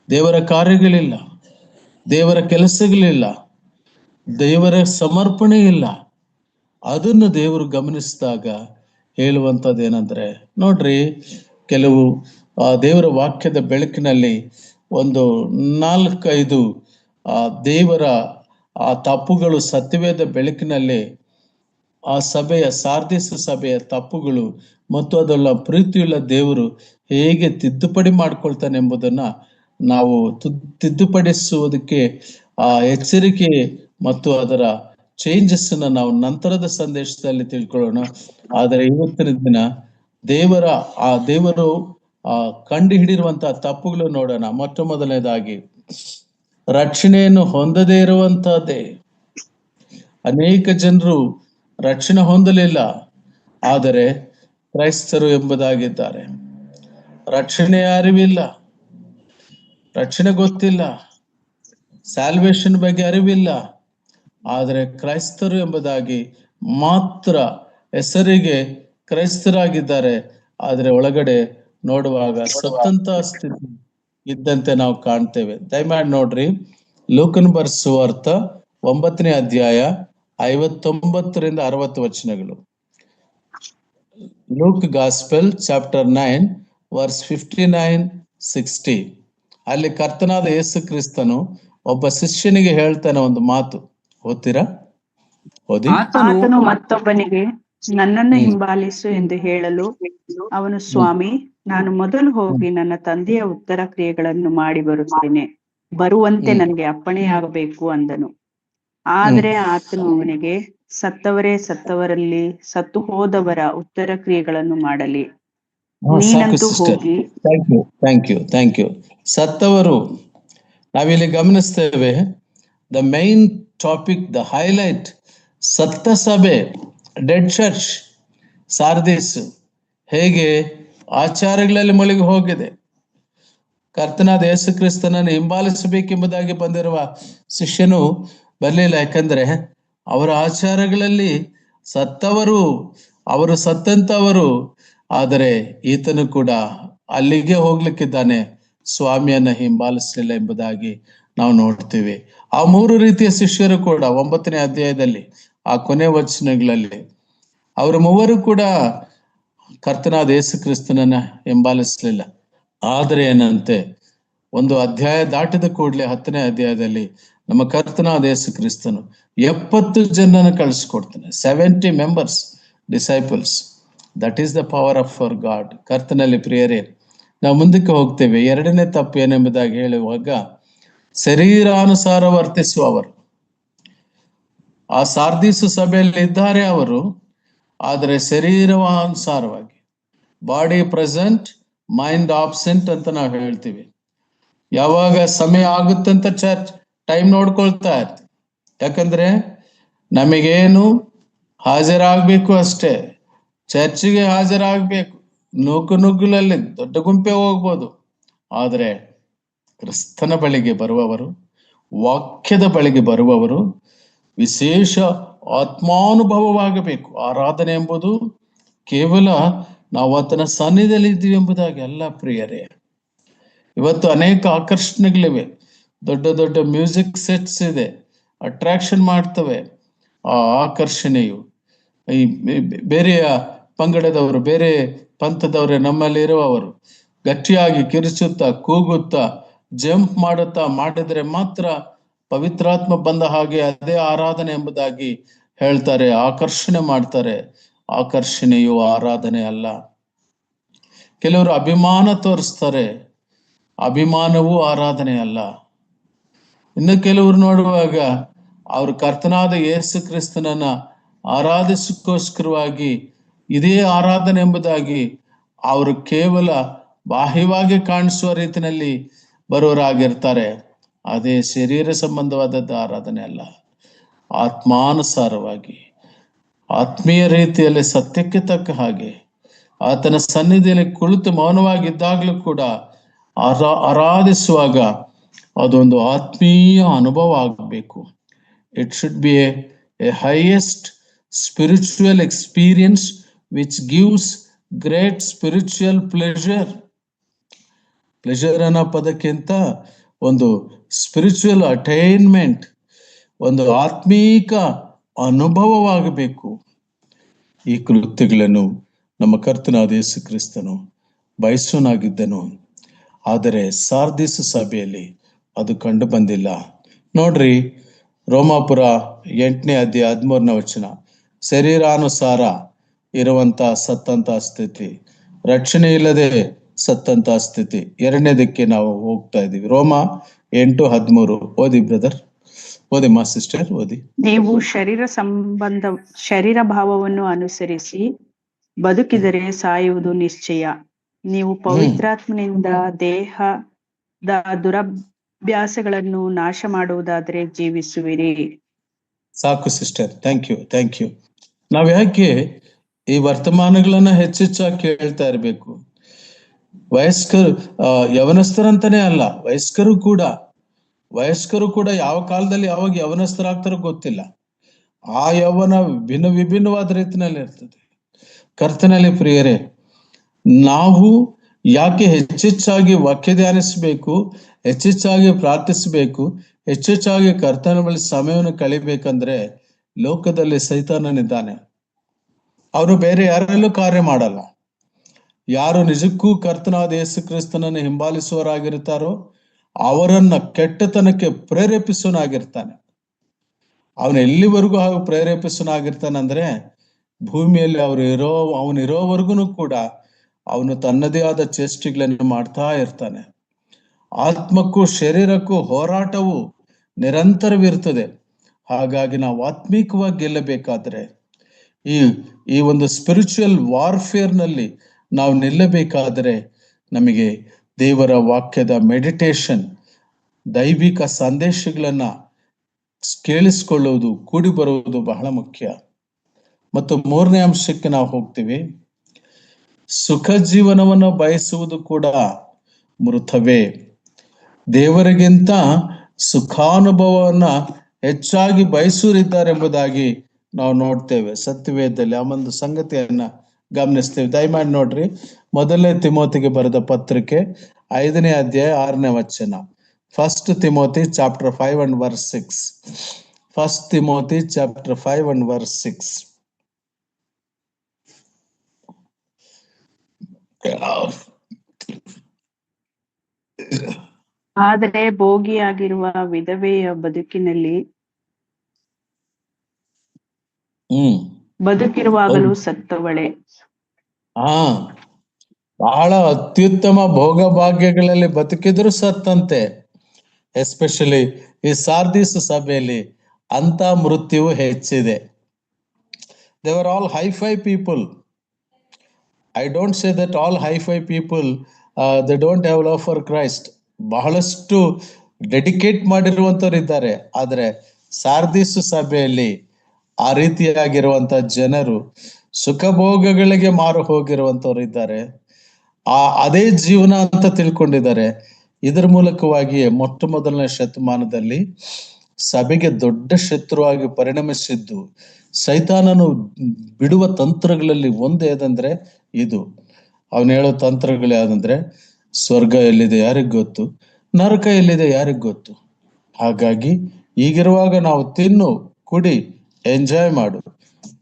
ದೇವರ ಕಾರ್ಯಗಳಿಲ್ಲ, ದೇವರ ಕೆಲಸಗಳಿಲ್ಲ, ದೇವರ ಸಮರ್ಪಣೆ ಇಲ್ಲ. ಅದನ್ನು ದೇವರು ಗಮನಿಸಿದಾಗ ಹೇಳುವಂಥದ್ದು ಏನಂದ್ರೆ, ನೋಡ್ರಿ, ಕೆಲವು ದೇವರ ವಾಕ್ಯದ ಬೆಳಕಿನಲ್ಲಿ ಒಂದು 4-5 ದೇವರ ಆ ತಪ್ಪುಗಳು ಸತ್ಯವೇದ ಬೆಳಕಿನಲ್ಲಿ ಆ ಸಭೆಯ ಸಾರ್ದಿಸ್ ಸಭೆಯ ತಪ್ಪುಗಳು ಮತ್ತು ಅದೆಲ್ಲ ಪ್ರೀತಿಯುಳ್ಳ ದೇವರು ಹೇಗೆ ತಿದ್ದುಪಡಿ ಮಾಡ್ಕೊಳ್ತಾನೆ ಎಂಬುದನ್ನ ನಾವು ತಿದ್ದುಪಡಿಸುವುದಕ್ಕೆ ಆ ಎಚ್ಚರಿಕೆ ಮತ್ತು ಅದರ ಚೇಂಜಸ್ ಅನ್ನ ನಾವು ನಂತರದ ಸಂದೇಶದಲ್ಲಿ ತಿಳ್ಕೊಳ್ಳೋಣ. ಆದರೆ ಇವತ್ತಿನ ದಿನ ದೇವರು ಕಂಡು ಹಿಡಿರುವಂತಹ ತಪ್ಪುಗಳು ನೋಡೋಣ. ಮೊಟ್ಟ ಮೊದಲನೇದಾಗಿ ರಕ್ಷಣೆಯನ್ನು ಹೊಂದದೇ ಇರುವಂತಹದ್ದೇ. ಅನೇಕ ಜನರು ರಕ್ಷಣೆ ಹೊಂದಲಿಲ್ಲ, ಆದರೆ ಕ್ರೈಸ್ತರು ಎಂಬುದಾಗಿದ್ದಾರೆ. ರಕ್ಷಣೆಯ ಅರಿವಿಲ್ಲ, ರಕ್ಷಣೆ ಗೊತ್ತಿಲ್ಲ, ಸ್ಯಾಲ್ವೇಷನ್ ಬಗ್ಗೆ ಅರಿವಿಲ್ಲ, ಆದರೆ ಕ್ರೈಸ್ತರು ಎಂಬುದಾಗಿ ಮಾತ್ರ ಹೆಸರಿಗೆ ಕ್ರೈಸ್ತರಾಗಿದ್ದಾರೆ. ಆದರೆ ಒಳಗಡೆ ನೋಡುವಾಗ ಸತ್ತಂತ ಸ್ಥಿತಿ ಇದ್ದಂತೆ ನಾವು ಕಾಣ್ತೇವೆ. ದಯಮಾಡಿ ನೋಡ್ರಿ, ಲೂಕನ ಸುವಾರ್ತೆ 9ನೇ ಅಧ್ಯಾಯ 59ರಿಂದ 60 ವಚನಗಳು. Luke gospel chapter 9 verse 59-60. ಅಲ್ಲಿ ಕರ್ತನಾದ ಯೇಸು ಕ್ರಿಸ್ತನು ಒಬ್ಬ ಶಿಷ್ಯನಿಗೆ ಹೇಳ್ತಾನೆ ಒಂದು ಮಾತು. ಓದ್ತೀರಾ? ಓದಿ. ಆತನು ಮತ್ತೊಬ್ಬನಿಗೆ ನನ್ನನ್ನು ಹಿಂಬಾಲಿಸು ಎಂದು ಹೇಳಲು ಅವನು, ಸ್ವಾಮಿ, ನಾನು ಮೊದಲು ಹೋಗಿ ನನ್ನ ತಂದೆಯ ಉತ್ತರ ಕ್ರಿಯೆಗಳನ್ನು ಮಾಡಿ ಬರುತ್ತೇನೆ, ಬರುವಂತೆ ನನಗೆ ಅಪ್ಪಣೆಯಾಗಬೇಕು ಅಂದನು. ಆದರೆ ಆತನು ಅವನಿಗೆ, ಸತ್ತವರೇ ಸತ್ತವರಲ್ಲಿ ಸತ್ತು ಹೋದವರ ಉತ್ತರ ಕ್ರಿಯೆಗಳನ್ನು ಮಾಡಲಿ, ನೀನಂತೂ ಹೋಗಿ. Thank you. ಸತ್ತವರು ನಾವಿಲ್ಲಿ ಗಮನಿಸ್ತೇವೆ. The main topic, the highlight, ಸತ್ತ ಸಭೆ, ಡೆಡ್ ಚರ್ಚ್ ಸಾರ್ದಿಸ್ ಹೇಗೆ ಆಚಾರಗಳಲ್ಲಿ ಮುಳುಗಿ ಹೋಗಿದೆ. ಕರ್ತನಾದ ಯೇಸು ಕ್ರಿಸ್ತನನ್ನು ಹಿಂಬಾಲಿಸಬೇಕೆಂಬುದಾಗಿ ಬಂದಿರುವ ಶಿಷ್ಯನು ಬರಲಿಲ್ಲ. ಯಾಕಂದ್ರೆ ಅವರ ಆಚಾರಗಳಲ್ಲಿ ಸತ್ತವರು, ಅವರು ಸತ್ತಂತವರು. ಆದರೆ ಈತನು ಕೂಡ ಅಲ್ಲಿಗೆ ಹೋಗ್ಲಿಕ್ಕಿದ್ದಾನೆ, ಸ್ವಾಮಿಯನ್ನ ಹಿಂಬಾಲಿಸಲಿಲ್ಲ ಎಂಬುದಾಗಿ ನಾವು ನೋಡ್ತೀವಿ. ಆ 3 ರೀತಿಯ ಶಿಷ್ಯರು ಕೂಡ 9ನೇ ಅಧ್ಯಾಯದಲ್ಲಿ ಆ ಕೊನೆ ವಚನಗಳಲ್ಲಿ ಅವರು 3 ಕೂಡ ಕರ್ತನಾದ ಯೇಸು ಕ್ರಿಸ್ತನನ್ನ ಹಿಂಬಾಲಿಸಲಿಲ್ಲ. ಆದರೆ ಏನಂತೆ, ಒಂದು ಅಧ್ಯಾಯ ದಾಟಿದ ಕೂಡಲೇ 10ನೇ ಅಧ್ಯಾಯದಲ್ಲಿ ನಮ್ಮ ಕರ್ತನಾದ ಯೇಸು ಕ್ರಿಸ್ತನು 70 ಜನನ ಕಳಿಸ್ಕೊಡ್ತಾನೆ. 70 members, disciples. That is the power of our God. ಕರ್ತನಲ್ಲಿ ಪ್ರಿಯರೇ, ನಾವು ಮುಂದಕ್ಕೆ ಹೋಗ್ತೇವೆ. 2ನೇ ತಪ್ಪು ಏನೆಂಬುದಾಗಿ ಹೇಳುವಾಗ, ಶರೀರಾನುಸಾರ ವರ್ತಿಸುವವರು. ಆ ಸಾರ್ದಿಸು ಸಭೆಯಲ್ಲಿ ಇದ್ದಾರೆ ಅವರು, ಆದರೆ ಶರೀರಾನುಸಾರವಾಗಿ, ಬಾಡಿ ಪ್ರೆಸೆಂಟ್ ಮೈಂಡ್ ಆಬ್ಸೆಂಟ್ ಅಂತ ನಾವು ಹೇಳ್ತೀವಿ. ಯಾವಾಗ ಸಮಯ ಆಗುತ್ತಂತ ಚರ್ಚ್ ಟೈಮ್ ನೋಡ್ಕೊಳ್ತಾ ಇರ್ತೀವಿ. ಯಾಕಂದ್ರೆ ನಮಗೇನು ಹಾಜರಾಗಬೇಕು ಅಷ್ಟೇ, ಚರ್ಚಿಗೆ ಹಾಜರಾಗಬೇಕು. ನುಗ್ಗುಲಲ್ಲಿ ದೊಡ್ಡ ಗುಂಪೆ ಹೋಗ್ಬೋದು, ಆದರೆ ಕ್ರಿಸ್ತನ ಬಳಿಗೆ ಬರುವವರು, ವಾಕ್ಯದ ಬಳಿಗೆ ಬರುವವರು ವಿಶೇಷ ಆತ್ಮಾನುಭವವಾಗಬೇಕು. ಆರಾಧನೆ ಎಂಬುದು ಕೇವಲ ನಾವು ಆತನ ಸನ್ನಿಧಿಯಲ್ಲಿ ಇದ್ದೀವಿ ಎಂಬುದಾಗಿ ಅಲ್ಲ ಪ್ರಿಯರೇ. ಇವತ್ತು ಅನೇಕ ಆಕರ್ಷಣೆಗಳಿವೆ, ದೊಡ್ಡ ದೊಡ್ಡ ಮ್ಯೂಸಿಕ್ ಸೆಟ್ಸ್ ಇದೆ, ಅಟ್ರಾಕ್ಷನ್ ಮಾಡ್ತವೆ. ಆ ಆಕರ್ಷಣೆಯು ಈ ಬೇರೆಯ ಪಂಗಡದವರು, ಬೇರೆ ಪಂಥದವರೇ ನಮ್ಮಲ್ಲಿ ಇರುವವರು ಗಟ್ಟಿಯಾಗಿ ಕಿರಿಚುತ್ತಾ, ಕೂಗುತ್ತಾ, ಜಂಪ್ ಮಾಡುತ್ತಾ ಮಾಡಿದ್ರೆ ಮಾತ್ರ ಪವಿತ್ರಾತ್ಮ ಬಂದ ಹಾಗೆ ಅದೇ ಆರಾಧನೆ ಎಂಬುದಾಗಿ ಹೇಳ್ತಾರೆ, ಆಕರ್ಷಣೆ ಮಾಡ್ತಾರೆ. ಆಕರ್ಷಣೆಯು ಆರಾಧನೆ ಅಲ್ಲ. ಕೆಲವರು ಅಭಿಮಾನ ತೋರಿಸ್ತಾರೆ, ಅಭಿಮಾನವೂ ಆರಾಧನೆ ಅಲ್ಲ. ಇನ್ನು ಕೆಲವರು ನೋಡುವಾಗ ಅವರು ಕರ್ತನಾದ ಯೇಸು ಕ್ರಿಸ್ತನನ್ನ ಆರಾಧಿಸಕ್ಕೋಸ್ಕರವಾಗಿ ಇದೇ ಆರಾಧನೆ ಎಂಬುದಾಗಿ ಅವರು ಕೇವಲ ಬಾಹ್ಯವಾಗಿ ಕಾಣಿಸುವ ರೀತಿಯಲ್ಲಿ ಬರೋರಾಗಿರ್ತಾರೆ. ಅದೇ ಶರೀರ ಸಂಬಂಧವಾದದ್ದು ಆರಾಧನೆ ಅಲ್ಲ. ಆತ್ಮಾನುಸಾರವಾಗಿ, ಆತ್ಮೀಯ ರೀತಿಯಲ್ಲಿ ಸತ್ಯಕ್ಕೆ ತಕ್ಕ ಹಾಗೆ ಆತನ ಸನ್ನಿಧಿಯಲ್ಲಿ ಕುಳಿತು ಮೌನವಾಗಿದ್ದಾಗಲೂ ಕೂಡ ಆರಾಧಿಸುವಾಗ ಅದೊಂದು ಆತ್ಮೀಯ ಅನುಭವ ಆಗಬೇಕು. It should be A highest spiritual experience which gives great spiritual pleasure. Pleasure ಅನ್ನೋ ಪದಕ್ಕಿಂತ ಒಂದು ಸ್ಪಿರಿಚುವಲ್ ಅಟೈನ್ಮೆಂಟ್, ಒಂದು ಆತ್ಮೀಕ ಅನುಭವವಾಗಬೇಕು. ಈ ಕೃತ್ಯಗಳನ್ನು ನಮ್ಮ ಕರ್ತನಾದ ಯೇಸು ಕ್ರಿಸ್ತನು ಬಯಸೋನಾಗಿದ್ದನು. ಆದರೆ ಸಾರ್ದಿಸ್ ಸಭೆಯಲ್ಲಿ ಅದು ಕಂಡು ಬಂದಿಲ್ಲ. ನೋಡ್ರಿ, ರೋಮಾಪುರ 8ನೇ ಅಧ್ಯಾಯ 13ನೇ ವಚನ, ಶರೀರಾನುಸಾರ ಇರುವಂತ ಸತ್ತಂತ ಸ್ಥಿತಿ, ರಕ್ಷಣೆ ಇಲ್ಲದೆ ಸತ್ತಂತ ಸ್ಥಿತಿ. ಎರಡನೇದಕ್ಕೆ ನಾವು ಹೋಗ್ತಾ ಇದೀವಿ. ರೋಮ 8:13 ಓದಿ ಬ್ರದರ್, ಓದಿ ಮಾ ಸಿಸ್ಟರ್, ಓದಿ. ನೀವು ಶರೀರ ಭಾವವನ್ನು ಅನುಸರಿಸಿ ಬದುಕಿದರೆ ಸಾಯುವುದು ನಿಶ್ಚಯ. ನೀವು ಪವಿತ್ರಾತ್ಮನಿಂದ ದೇಹದ ದುರಭ್ಯಾಸಗಳನ್ನು ನಾಶ ಮಾಡುವುದಾದರೆ ಜೀವಿಸುವಿರಿ. ಸಾಕು ಸಿಸ್ಟರ್, ಥ್ಯಾಂಕ್ ಯು. ನಾವ್ ಯಾಕೆ ಈ ವರ್ತಮಾನಗಳನ್ನ ಹೆಚ್ಚೆಚ್ಚಾಗಿ ಕೇಳ್ತಾ ಇರ್ಬೇಕು? ವಯಸ್ಕರು, ಯವನಸ್ಥರಂತಾನೆ ಅಲ್ಲ, ವಯಸ್ಕರು ಕೂಡ ಯಾವ ಕಾಲದಲ್ಲಿ ಯಾವಾಗ ಯವನಸ್ಥರಾಗ್ತಾರೋ ಗೊತ್ತಿಲ್ಲ. ಆ ಯೌವನ ವಿಭಿನ್ನವಾದ ರೀತಿಯಲ್ಲಿ ಇರ್ತದೆ. ಕರ್ತನಲ್ಲಿ ಪ್ರಿಯರೇ, ನಾವು ಯಾಕೆ ಹೆಚ್ಚೆಚ್ಚಾಗಿ ವಾಕ್ಯ ಧ್ಯಾನಿಸಬೇಕು, ಹೆಚ್ಚೆಚ್ಚಾಗಿ ಪ್ರಾರ್ಥಿಸಬೇಕು, ಹೆಚ್ಚೆಚ್ಚಾಗಿ ಕರ್ತನ ಬಳಿ ಸಮಯವನ್ನು ಕಳಿಬೇಕಂದ್ರೆ, ಲೋಕದಲ್ಲಿ ಸೈತಾನನಿದ್ದಾನೆ. ಅವನು ಬೇರೆ ಯಾರಲ್ಲೂ ಕಾರ್ಯ ಮಾಡಲ್ಲ. ಯಾರು ನಿಜಕ್ಕೂ ಕರ್ತನಾದ ಯೇಸು ಕ್ರಿಸ್ತನನ್ನು ಹಿಂಬಾಲಿಸುವವರಾಗಿರ್ತಾರೋ ಅವರನ್ನ ಕೆಟ್ಟತನಕ್ಕೆ ಪ್ರೇರೇಪಿಸುವನಾಗಿರ್ತಾನೆ. ಅವನು ಎಲ್ಲಿವರೆಗೂ ಹಾಗೂ ಪ್ರೇರೇಪಿಸುವನಾಗಿರ್ತಾನಂದ್ರೆ, ಭೂಮಿಯಲ್ಲಿ ಅವನಿರೋವರೆಗೂ ಕೂಡ ಅವನು ತನ್ನದೇ ಆದ ಚೇಷ್ಟೆಗಳನ್ನು ಮಾಡ್ತಾ ಇರ್ತಾನೆ. ಆತ್ಮಕ್ಕೂ ಶರೀರಕ್ಕೂ ಹೋರಾಟವು ನಿರಂತರವಿರ್ತದೆ. ಹಾಗಾಗಿ ನಾವು ಆತ್ಮೀಕವಾಗಿ ಗೆಲ್ಲಬೇಕಾದ್ರೆ, ಈ ಒಂದು ಸ್ಪಿರಿಚುವಲ್ ವಾರ್ಫೇರ್ನಲ್ಲಿ ನಾವು ನಿಲ್ಲಬೇಕಾದರೆ, ನಮಗೆ ದೇವರ ವಾಕ್ಯದ ಮೆಡಿಟೇಷನ್, ದೈವಿಕ ಸಂದೇಶಗಳನ್ನ ಕೇಳಿಸ್ಕೊಳ್ಳುವುದು, ಕೂಡಿ ಬರುವುದು ಬಹಳ ಮುಖ್ಯ. ಮತ್ತು ಮೂರನೇ ಅಂಶಕ್ಕೆ ನಾವು ಹೋಗ್ತೀವಿ. ಸುಖ ಜೀವನವನ್ನು ಬಯಸುವುದು ಕೂಡ ಮೃತವೇ. ದೇವರಿಗಿಂತ ಸುಖಾನುಭವವನ್ನ ಹೆಚ್ಚಾಗಿ ಬಯಸುವರಿದ್ದಾರೆಂಬುದಾಗಿ ನಾವು ನೋಡ್ತೇವೆ ಸತ್ಯವೇದದಲ್ಲಿ. ಆ ಒಂದು ಸಂಗತಿಯನ್ನ ಗಮನಿಸ್ತೇವೆ. ದಯಮಾಡಿ ನೋಡ್ರಿ, ಮೊದಲನೇ ತಿಮೋತಿಗೆ ಬರೆದ ಪತ್ರಿಕೆ 5ನೇ ಅಧ್ಯಾಯ 6ನೇ ವಚನ. 1 Timothy chapter 5 and verse 6. 1 Timothy chapter 5 and verse 6. ಆದರೆ ಭೋಗಿಯಾಗಿರುವ ವಿಧವೆಯ ಬದುಕಿರುವಾಗಲೂ ಸತ್ತವಳೆ. ಬಹಳ ಅತ್ಯುತ್ತಮ ಭೋಗ ಭಾಗ್ಯಗಳಲ್ಲಿ ಬದುಕಿದ್ರು ಸತ್ತಂತೆ. ಎಸ್ಪೆಷಲಿ ಈ ಸಾರ್ದಿಸ್ ಸಭೆಯಲ್ಲಿ ಅಂತ ಮೃತ್ಯುವು ಹೆಚ್ಚಿದೆ. They were all hi-fi people. I don't say that all hi-fi people they don't have love for Christ. ಬಹಳಷ್ಟು ಡೆಡಿಕೇಟ್ ಮಾಡಿರುವಂತವ್ರು ಇದ್ದಾರೆ. ಆದ್ರೆ ಸಾರ್ದಿಸ್ ಸಭೆಯಲ್ಲಿ ಆ ರೀತಿಯಾಗಿರುವಂತ ಜನರು ಸುಖಭೋಗಗಳಿಗೆ ಮಾರು ಹೋಗಿರುವಂತವ್ರು ಇದ್ದಾರೆ. ಅದೇ ಜೀವನ ಅಂತ ತಿಳ್ಕೊಂಡಿದ್ದಾರೆ. ಇದರ ಮೂಲಕವಾಗಿಯೇ ಮೊದಲನೇ ಶತಮಾನದಲ್ಲಿ ಸಭೆಗೆ ದೊಡ್ಡ ಶತ್ರುವಾಗಿ ಪರಿಣಮಿಸಿದ್ದು ಸೈತಾನನು ಬಿಡುವ ತಂತ್ರಗಳಲ್ಲಿ ಒಂದು ಯಾದಂದ್ರೆ ಇದು. ಅವನು ಹೇಳೋ ತಂತ್ರಗಳು ಯಾವ್ದಂದ್ರೆ, ಸ್ವರ್ಗ ಎಲ್ಲಿದೆ ಯಾರಿಗ್ ಗೊತ್ತು, ನರಕ ಎಲ್ಲಿದೆ ಯಾರಿಗ್ ಗೊತ್ತು. ಹಾಗಾಗಿ ಈಗಿರುವಾಗ ನಾವು ತಿನ್ನು, ಕುಡಿ, ಎಂಜಾಯ್ ಮಾಡು.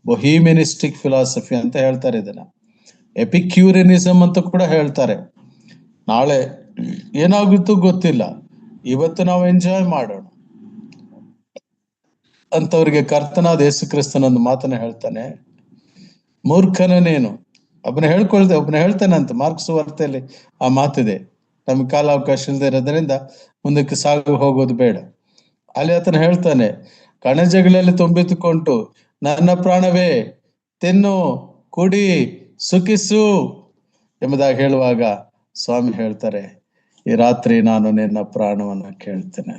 ಬೊಹಿಮಿನಿಸ್ಟಿಕ್ ಫಿಲಾಸಫಿ ಅಂತ ಹೇಳ್ತಾರೆ ಇದನ್ನ. ಎಪಿಕ್ಯೂರಿನಿಸಮ್ ಅಂತ ಕೂಡ ಹೇಳ್ತಾರೆ. ನಾಳೆ ಏನಾಗುತ್ತೋ ಗೊತ್ತಿಲ್ಲ, ಇವತ್ತು ನಾವು ಎಂಜಾಯ್ ಮಾಡೋಣ ಅಂತವ್ರಿಗೆ ಕರ್ತನಾದ ಯೇಸು ಕ್ರಿಸ್ತನೊಂದು ಮಾತನ್ನ ಹೇಳ್ತಾನೆ, ಮೂರ್ಖನ ನೀನು. ಒಬ್ಬನ ಹೇಳ್ತಾನೆ ಅಂತ ಮಾರ್ಕ್ಸ್ ವಾರ್ತೆಯಲ್ಲಿ ಆ ಮಾತಿದೆ. ನಮ್ಗೆ ಕಾಲಾವಕಾಶ ಇಲ್ಲದೆ ಇರೋದ್ರಿಂದ ಮುಂದಕ್ಕೆ ಸಾಗು ಹೋಗೋದು ಬೇಡ. ಅಲ್ಲಿ ಆತನ ಹೇಳ್ತಾನೆ, ಕಣಜಗಳಲ್ಲಿ ತುಂಬಿತುಕೊಂಡು ನನ್ನ ಪ್ರಾಣವೇ ತಿನ್ನು, ಕುಡಿ, ಸುಖಿಸು ಎಂಬುದಾಗಿ ಹೇಳುವಾಗ ಸ್ವಾಮಿ ಹೇಳ್ತಾರೆ, ಈ ರಾತ್ರಿ ನಾನು ನಿನ್ನ ಪ್ರಾಣವನ್ನ ಕೇಳ್ತೇನೆ.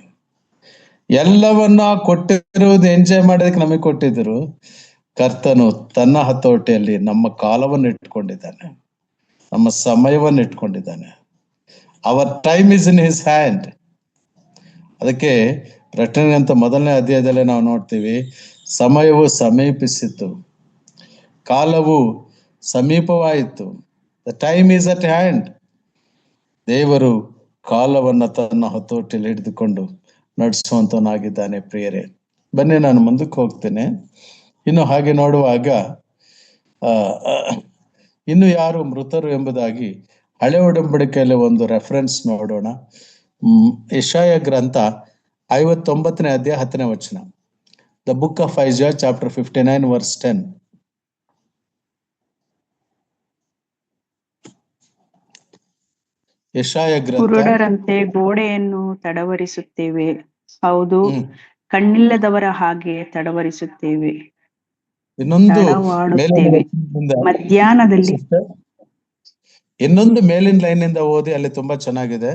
ಎಲ್ಲವನ್ನ ಕೊಟ್ಟಿರುವುದು ಎಂಜಾಯ್ ಮಾಡೋದಕ್ಕೆ ನಮಗೆ ಕೊಟ್ಟಿದ್ರು. ಕರ್ತನು ತನ್ನ ಹತೋಟಿಯಲ್ಲಿ ನಮ್ಮ ಕಾಲವನ್ನು ಇಟ್ಕೊಂಡಿದ್ದಾನೆ, ನಮ್ಮ ಸಮಯವನ್ನು ಇಟ್ಕೊಂಡಿದ್ದಾನೆ. Our time is in his hand. ಅದಕ್ಕೆ ಪ್ರಕಟಣೆ ಅಂತ 1ನೇ ಅಧ್ಯಾಯದಲ್ಲೇ ನಾವು ನೋಡ್ತೀವಿ, ಸಮಯವು ಸಮೀಪಿಸಿತು, ಕಾಲವು ಸಮೀಪವಾಯಿತು. The time is at hand. ದೇವರು ಕಾಲವನ್ನ ತನ್ನ ಹತೋಟಿಯಲ್ಲಿ ಹಿಡಿದುಕೊಂಡು ನಡೆಸುವಂತವನಾಗಿದ್ದಾನೆ. ಪ್ರಿಯರೇ, ಬನ್ನಿ ನಾನು ಮುಂದಕ್ಕೆ ಹೋಗ್ತೇನೆ. ಇನ್ನು ಹಾಗೆ ನೋಡುವಾಗ ಇನ್ನು ಯಾರು ಮೃತರು ಎಂಬುದಾಗಿ ಹಳೆ ಒಡಂಬಡಿಕೆಯಲ್ಲಿ ಒಂದು ರೆಫರೆನ್ಸ್ ನೋಡೋಣ. ಯೆಶಾಯ ಗ್ರಂಥ 59ನೇ ಅಧ್ಯಾಯ 10ನೇ ವಚನ. The book of Isaiah, chapter 59, verse 10. ಯೆಶಾಯ ಗ್ರಂಥ. ಕುರುಡರಂತೆ ಗೋಡೆಯನ್ನು ತಡವರಿಸುತ್ತೇವೆ, ಹೌದು, ಕಣ್ಣಿಲ್ಲದವರ ಹಾಗೆ ತಡವರಿಸುತ್ತೇವೆ, ಇನ್ನೊಂದು ತಡವಾಡುತ್ತೇವೆ. ಮಧ್ಯಾಹ್ನದಲ್ಲಿ ಇನ್ನೊಂದು ಮೇಲಿನ ಲೈನ್ ಇಂದ ಓದಿ, ಅಲ್ಲಿ ತುಂಬಾ ಚೆನ್ನಾಗಿದೆ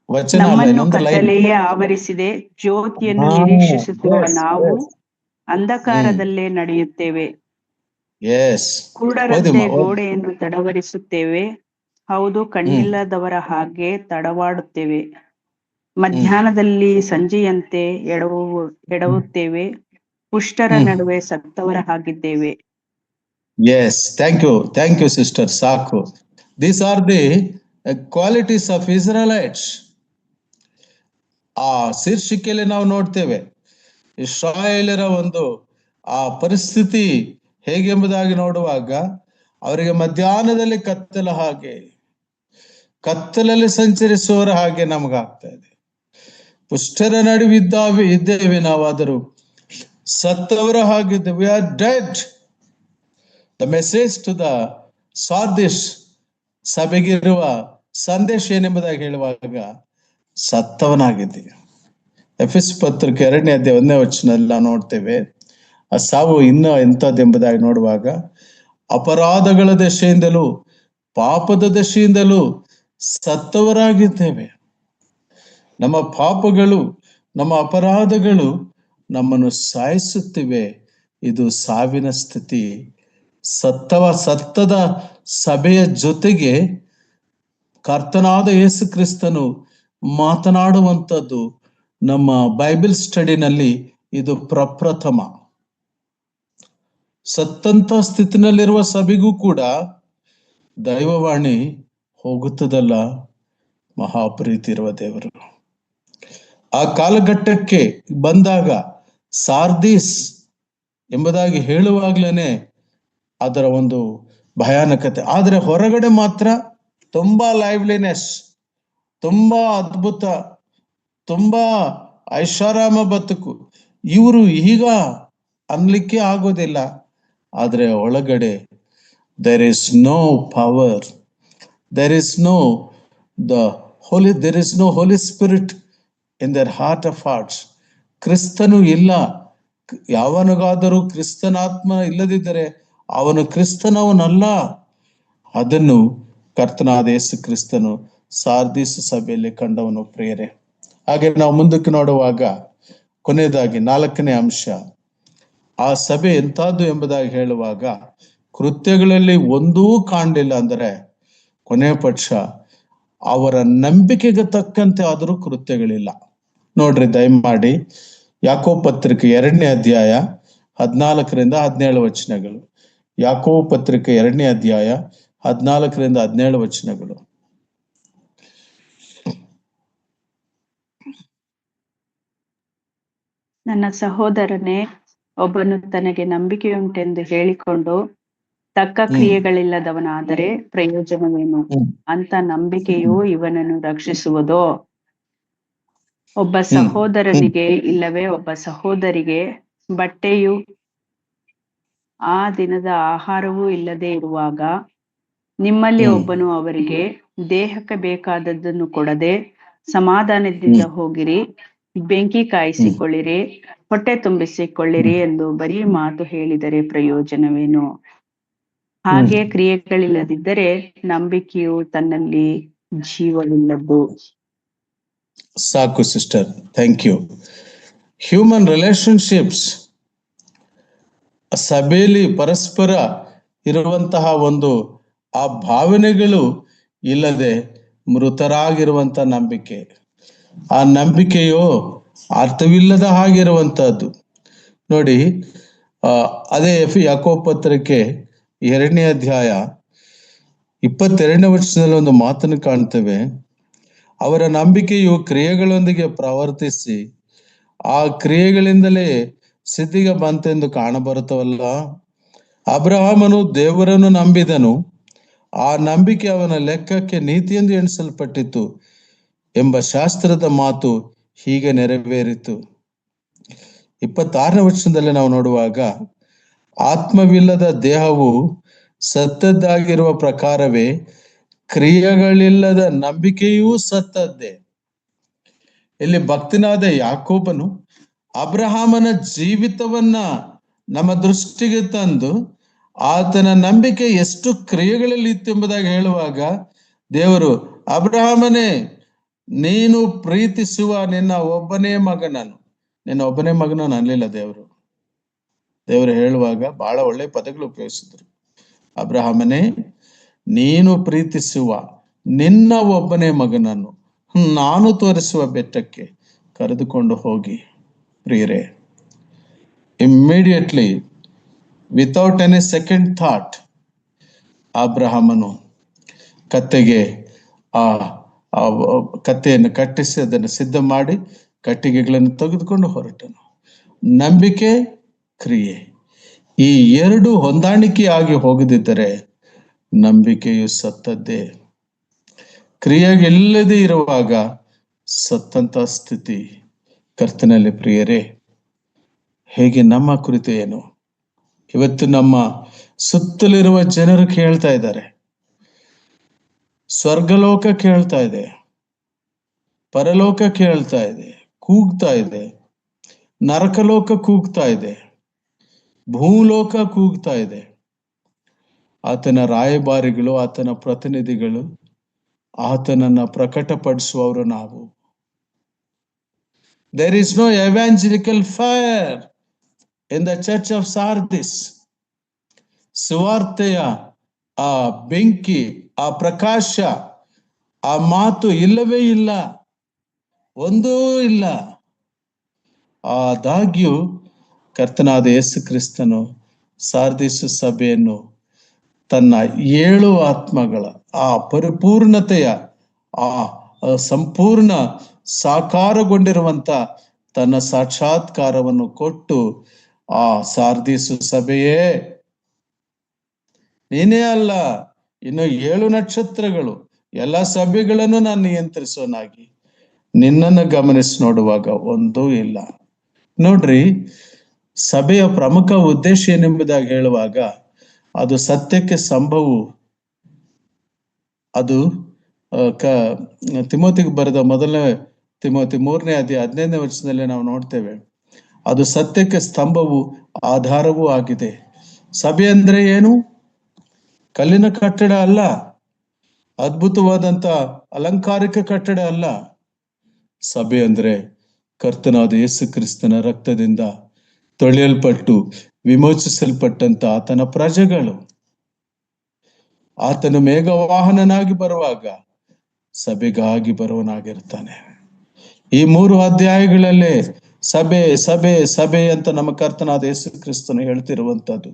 ವಚನ. ನಮ್ಮನ್ನು ಕತ್ತಲೆಯೇ ಆವರಿಸಿದೆ, ಜ್ಯೋತಿಯನ್ನು ನಿರೀಕ್ಷಿಸುತ್ತಿರುವ ನಾವು ಅಂಧಕಾರದಲ್ಲೇ ನಡೆಯುತ್ತೇವೆ. ಕುರುಡರಂತೆ ಗೋಡೆಯನ್ನು ತಡವರಿಸುತ್ತೇವೆ, ಹೌದು, ಕಣ್ಣಿಲ್ಲದವರ ಹಾಗೆ ತಡವಾಡುತ್ತೇವೆ. ಮಧ್ಯಾಹ್ನದಲ್ಲಿ ಸಂಜೆಯಂತೆ ಎಡವುತ್ತೇವೆ, ಪುಷ್ಟರ ನಡುವೆ ಸತ್ತವರ ಹಾಗಿದ್ದೇವೆ. Thank you sister. ಸಾಕು. These are the qualities of Israelites. ಆ ಶೀರ್ಷಿಕೆಯಲ್ಲಿ ನಾವು ನೋಡ್ತೇವೆ ಇಸ್ರಾಯೇಲರ ಒಂದು ಆ ಪರಿಸ್ಥಿತಿ ಹೇಗೆಂಬುದಾಗಿ ನೋಡುವಾಗ, ಅವರಿಗೆ ಮಧ್ಯಾಹ್ನದಲ್ಲಿ ಕತ್ತಲ ಹಾಗೆ, ಕತ್ತಲಲ್ಲಿ ಸಂಚರಿಸುವವರ ಹಾಗೆ ನಮಗಾಗ್ತಾ ಇದೆ. ಪುಷ್ಟರ ಇದ್ದೇವೆ ನಾವಾದರೂ ಸತ್ತವರ ಹಾಗಿದ್ದೇವೆ. We are dead. The message to the Sardis ಸಭೆಗಿರುವ ಸಂದೇಶ ಏನೆಂಬುದಾಗಿ ಹೇಳುವಾಗ ಸತ್ತವನಾಗಿದ್ದೀವಿ. ಎಫೆಸ್ ಪತ್ರಿಕೆ 2ನೇ ಅಧ್ಯಾಯ 1ನೇ ವಚನದಲ್ಲಿ ನಾವು ನೋಡ್ತೇವೆ ಆ ಸಾವು ಇನ್ನೂ ಎಂಥದ್ದೆಂಬುದಾಗಿ ನೋಡುವಾಗ, ಅಪರಾಧಗಳ ದಶೆಯಿಂದಲೂ ಪಾಪದ ದಶೆಯಿಂದಲೂ ಸತ್ತವರಾಗಿದ್ದೇವೆ. ನಮ್ಮ ಪಾಪಗಳು, ನಮ್ಮ ಅಪರಾಧಗಳು ನಮ್ಮನ್ನು ಸಾಯಿಸುತ್ತಿವೆ. ಇದು ಸಾವಿನ ಸ್ಥಿತಿ. ಸತ್ತದ ಸಭೆಯ ಜೊತೆಗೆ ಕರ್ತನಾದ ಯೇಸು ಕ್ರಿಸ್ತನು ಮಾತನಾಡುವಂಥದ್ದು ನಮ್ಮ ಬೈಬಲ್ ಸ್ಟಡಿನಲ್ಲಿ ಇದು ಪ್ರಪ್ರಥಮ. ಸತ್ತಂತ ಸ್ಥಿತಿನಲ್ಲಿರುವ ಸಭೆಗೂ ಕೂಡ ದೈವವಾಣಿ ಹೋಗುತ್ತದಲ್ಲ. ಮಹಾಪ್ರೀತಿ ಇರುವ ದೇವರು ಆ ಕಾಲಘಟ್ಟಕ್ಕೆ ಬಂದಾಗ ಸಾರ್ದೀಸ್ ಎಂಬುದಾಗಿ ಹೇಳುವಾಗ್ಲೇನೆ ಅದರ ಒಂದು ಭಯಾನಕತೆ. ಆದರೆ ಹೊರಗಡೆ ಮಾತ್ರ ತುಂಬಾ ಲೈವ್ಲಿನೆಸ್, ತುಂಬಾ ಅದ್ಭುತ, ತುಂಬಾ ಐಷಾರಾಮ ಬದುಕು. ಇವರು ಈಗ ಅನ್ಲಿಕ್ಕೆ ಆಗೋದಿಲ್ಲ. ಆದರೆ ಒಳಗಡೆ there is no power, there is no Holy Spirit in their heart of hearts. ಕ್ರಿಸ್ತನು ಇಲ್ಲ. ಯಾವನಿಗಾದರೂ ಕ್ರಿಸ್ತನಾತ್ಮ ಇಲ್ಲದಿದ್ದರೆ ಅವನು ಕ್ರಿಸ್ತನವನಲ್ಲ. ಅದನ್ನು ಕರ್ತನಾದ ಯೇಸು ಕ್ರಿಸ್ತನು ಸಾರ್ದಿಸ್ ಸಭೆಯಲ್ಲಿ ಕಂಡವನು ಪ್ರಿಯರೇ. ಹಾಗೆ ನಾವು ಮುಂದಕ್ಕೆ ನೋಡುವಾಗ ಕೊನೆಯದಾಗಿ 4ನೇ ಅಂಶ, ಆ ಸಭೆ ಎಂಥದ್ದು ಎಂಬುದಾಗಿ ಹೇಳುವಾಗ, ಕೃತ್ಯಗಳಲ್ಲಿ ಒಂದೂ ಕಾಣಲಿಲ್ಲ ಅಂದರೆ ಕೊನೆಯ ಪಕ್ಷ ಅವರ ನಂಬಿಕೆಗೆ ತಕ್ಕಂತೆ ಆದರೂ ಕೃತ್ಯಗಳಿಲ್ಲ. ನೋಡ್ರಿ ದಯಮಾಡಿ ಯಾಕೋಬ ಪತ್ರಿಕೆ 2ನೇ ಅಧ್ಯಾಯ 14ರಿಂದ 17 ವಚನಗಳು. ಯಾಕೋಬ ಪತ್ರಿಕೆ 2ನೇ ಅಧ್ಯಾಯ 14ರಿಂದ 17 ವಚನಗಳು. ನನ್ನ ಸಹೋದರನೇ, ಒಬ್ಬನು ತನಗೆ ನಂಬಿಕೆಯುಂಟೆಂದು ಹೇಳಿಕೊಂಡು ತಕ್ಕ ಕ್ರಿಯೆಗಳಿಲ್ಲದವನಾದರೆ ಪ್ರಯೋಜನವೇನು? ಅಂತ ನಂಬಿಕೆಯು ಇವನನ್ನು ರಕ್ಷಿಸುವುದೋ? ಒಬ್ಬ ಸಹೋದರನಿಗೆ ಇಲ್ಲವೇ ಒಬ್ಬ ಸಹೋದರಿಗೆ ಬಟ್ಟೆಯು ಆ ದಿನದ ಆಹಾರವೂ ಇಲ್ಲದೆ ಇರುವಾಗ ನಿಮ್ಮಲ್ಲಿ ಒಬ್ಬನು ಅವರಿಗೆ ದೇಹಕ್ಕೆ ಬೇಕಾದದ್ದನ್ನು ಕೊಡದೆ ಸಮಾಧಾನದಿಂದ ಹೋಗಿರಿ, ಬೆಂಕಿ ಕಾಯಿಸಿಕೊಳ್ಳಿರಿ, ಹೊಟ್ಟೆ ತುಂಬಿಸಿಕೊಳ್ಳಿರಿ ಎಂದು ಬರೀ ಮಾತು ಹೇಳಿದರೆ ಪ್ರಯೋಜನವೇನು? ಹಾಗೆ ಕ್ರಿಯೆಗಳಿಲ್ಲದಿದ್ದರೆ ನಂಬಿಕೆಯು ತನ್ನಲ್ಲಿ ಜೀವವಿಲ್ಲದ್ದು. ಸಾಕು sister, thank you. Human relationships, ಸಭೆಯಲ್ಲಿ ಪರಸ್ಪರ ಇರುವಂತಹ ಒಂದು ಆ ಭಾವನೆಗಳು ಇಲ್ಲದೆ ಮೃತರಾಗಿರುವಂತ ನಂಬಿಕೆ, ಆ ನಂಬಿಕೆಯು ಅರ್ಥವಿಲ್ಲದ ಹಾಗಿರುವಂತಹದ್ದು. ನೋಡಿ, ಅದೇ ಯಾಕೋಬ ಪತ್ರಿಕೆ 2ನೇ ಅಧ್ಯಾಯ 22ನೇ ವಚನದಲ್ಲಿ ಒಂದು ಮಾತನ್ನು ಕಾಣ್ತೇವೆ. ಅವರ ನಂಬಿಕೆಯು ಕ್ರಿಯೆಗಳೊಂದಿಗೆ ಪ್ರವರ್ತಿಸಿ ಆ ಕ್ರಿಯೆಗಳಿಂದಲೇ ಸಿದ್ಧಿಗೆ ಬಂತೆಂದು ಕಾಣಬರುತ್ತವಲ್ಲ. ಅಬ್ರಹಾಮನು ದೇವರನ್ನು ನಂಬಿದನು, ಆ ನಂಬಿಕೆ ಅವನ ಲೆಕ್ಕಕ್ಕೆ ನೀತಿಯೆಂದು ಎಣಿಸಲ್ಪಟ್ಟಿತು ಎಂಬ ಶಾಸ್ತ್ರದ ಮಾತು ಹೀಗೆ ನೆರವೇರಿತು. 26ನೇ ವಚನದಲ್ಲಿ ನಾವು ನೋಡುವಾಗ, ಆತ್ಮವಿಲ್ಲದ ದೇಹವು ಸತ್ತದ್ದಾಗಿರುವ ಪ್ರಕಾರವೇ ಕ್ರಿಯೆಗಳಿಲ್ಲದ ನಂಬಿಕೆಯೂ ಸತ್ತದ್ದೇ. ಇಲ್ಲಿ ಭಕ್ತನಾದ ಯಾಕೋಬನು ಅಬ್ರಹಾಮನ ಜೀವಿತವನ್ನ ನಮ್ಮ ದೃಷ್ಟಿಗೆ ತಂದು ಆತನ ನಂಬಿಕೆ ಎಷ್ಟು ಕ್ರಿಯೆಗಳಲ್ಲಿ ಇತ್ತು ಎಂಬುದಾಗಿ ಹೇಳುವಾಗ, ದೇವರು, ಅಬ್ರಹಾಮನೇ, ನೀನು ಪ್ರೀತಿಸುವ ನಿನ್ನ ಒಬ್ಬನೇ ಮಗನನ್ನು ಅನ್ಲಿಲ್ಲ ದೇವರು ಹೇಳುವಾಗ ಬಹಳ ಒಳ್ಳೆ ಪದಗಳು ಉಪಯೋಗಿಸಿದ್ರು. ಅಬ್ರಹಾಮನೇ, ನೀನು ಪ್ರೀತಿಸುವ ನಿನ್ನ ಒಬ್ಬನೇ ಮಗನನ್ನು ನಾನು ತೋರಿಸುವ ಬೆಟ್ಟಕ್ಕೆ ಕರೆದುಕೊಂಡು ಹೋಗಿ. ಪ್ರಿಯರೇ, immediately, without any second thought, ಅಬ್ರಹಾಮನು ಕತ್ತೆಗೆ ಕತ್ತೆಯನ್ನು ಕಟ್ಟಿಸಿ ಅದನ್ನು ಸಿದ್ಧ ಮಾಡಿ ಕಟ್ಟಿಗೆಗಳನ್ನು ತೆಗೆದುಕೊಂಡು ಹೊರಟನು. ನಂಬಿಕೆ, ಕ್ರಿಯೆ, ಈ ಎರಡು ಹೊಂದಾಣಿಕೆಯಾಗಿ ಹೋಗದಿದ್ದರೆ ನಂಬಿಕೆಯು ಸತ್ತದ್ದೇ. ಕ್ರಿಯೆಗಿಲ್ಲದೆ ಇರುವಾಗ ಸತ್ತಂತ ಸ್ಥಿತಿ. ಕರ್ತನಲ್ಲಿ ಪ್ರಿಯರೇ, ಹೇಗೆ ನಮ್ಮ ಕುರಿತು ಏನು? ಇವತ್ತು ನಮ್ಮ ಸುತ್ತಲಿರುವ ಜನರು ಕೇಳ್ತಾ ಇದ್ದಾರೆ, ಸ್ವರ್ಗಲೋಕ ಕೇಳ್ತಾ ಇದೆ, ಪರಲೋಕ ಕೇಳ್ತಾ ಇದೆ, ಕೂಗ್ತಾ ಇದೆ, ನರಕಲೋಕ ಕೂಗ್ತಾ ಇದೆ, ಭೂಲೋಕ ಕೂಗ್ತಾ ಇದೆ. ಆತನ ರಾಯಭಾರಿಗಳು, ಆತನ ಪ್ರತಿನಿಧಿಗಳು, ಆತನನ್ನ ಪ್ರಕಟಪಡಿಸುವವರು ನಾವು. There is no evangelical fire in the church of Sardis. ಸುವಾರ್ತೆಯ ಆ ಬೆಂಕಿ, ಆ ಪ್ರಕಾಶ, ಆ ಮಾತು ಇಲ್ಲವೇ ಇಲ್ಲ, ಒಂದೂ ಇಲ್ಲ. ಆದಾಗ್ಯೂ ಕರ್ತನಾದ ಯೇಸು ಕ್ರಿಸ್ತನು ಸಾರ್ದಿಸು ಸಭೆಯನ್ನು ತನ್ನ 7 ಆತ್ಮಗಳ ಆ ಪರಿಪೂರ್ಣತೆಯ ಆ ಸಂಪೂರ್ಣ ಸಾಕಾರಗೊಂಡಿರುವಂತ ತನ್ನ ಸಾಕ್ಷಾತ್ಕಾರವನ್ನು ಕೊಟ್ಟು, ಆ ಸಾರ್ದಿಸು ಸಭೆಯೇ, ನೀನೇ ಅಲ್ಲ, ಇನ್ನು 7 ನಕ್ಷತ್ರಗಳು, ಎಲ್ಲ ಸಭೆಗಳನ್ನು ನಾನು ನಿಯಂತ್ರಿಸೋನಾಗಿ ನಿನ್ನನ್ನು ಗಮನಿಸಿ ನೋಡುವಾಗ ಒಂದೂ ಇಲ್ಲ. ನೋಡ್ರಿ, ಸಭೆಯ ಪ್ರಮುಖ ಉದ್ದೇಶ ಏನೆಂಬುದಾಗಿ ಹೇಳುವಾಗ, ಅದು ಸತ್ಯಕ್ಕೆ ಸಂಭವವು. ಅದು ತಿಮೋತಿಗೆ ಬರೆದ ಮೊದಲನೇ ತಿಮೋತಿ 3ನೇ ಅಧ್ಯಾಯ 15ನೇ ವಚನದಲ್ಲಿ ನಾವು ನೋಡ್ತೇವೆ. ಅದು ಸತ್ಯಕ್ಕೆ ಸ್ತಂಭವು ಆಧಾರವೂ ಆಗಿದೆ. ಸಭೆ ಅಂದ್ರೆ ಏನು? ಕಲ್ಲಿನ ಕಟ್ಟಡ ಅಲ್ಲ, ಅದ್ಭುತವಾದಂತ ಅಲಂಕಾರಿಕ ಕಟ್ಟಡ ಅಲ್ಲ. ಸಭೆ ಅಂದ್ರೆ ಕರ್ತನಾದ ಯೇಸು ಕ್ರಿಸ್ತನ ರಕ್ತದಿಂದ ತೊಳೆಯಲ್ಪಟ್ಟು ವಿಮೋಚಿಸಲ್ಪಟ್ಟಂತ ಆತನ ಪ್ರಜೆಗಳು. ಆತನು ಮೇಘವಾಹನನಾಗಿ ಬರುವಾಗ ಸಭೆಗಾಗಿ ಬರುವನಾಗಿರ್ತಾನೆ. ಈ 3 ಅಧ್ಯಾಯಗಳಲ್ಲೇ ಸಭೆ ಸಭೆ ಸಭೆ ಅಂತ ನಮ್ಮ ಕರ್ತನಾದ ಯೇಸು ಕ್ರಿಸ್ತನು ಹೇಳ್ತಿರುವಂತದ್ದು.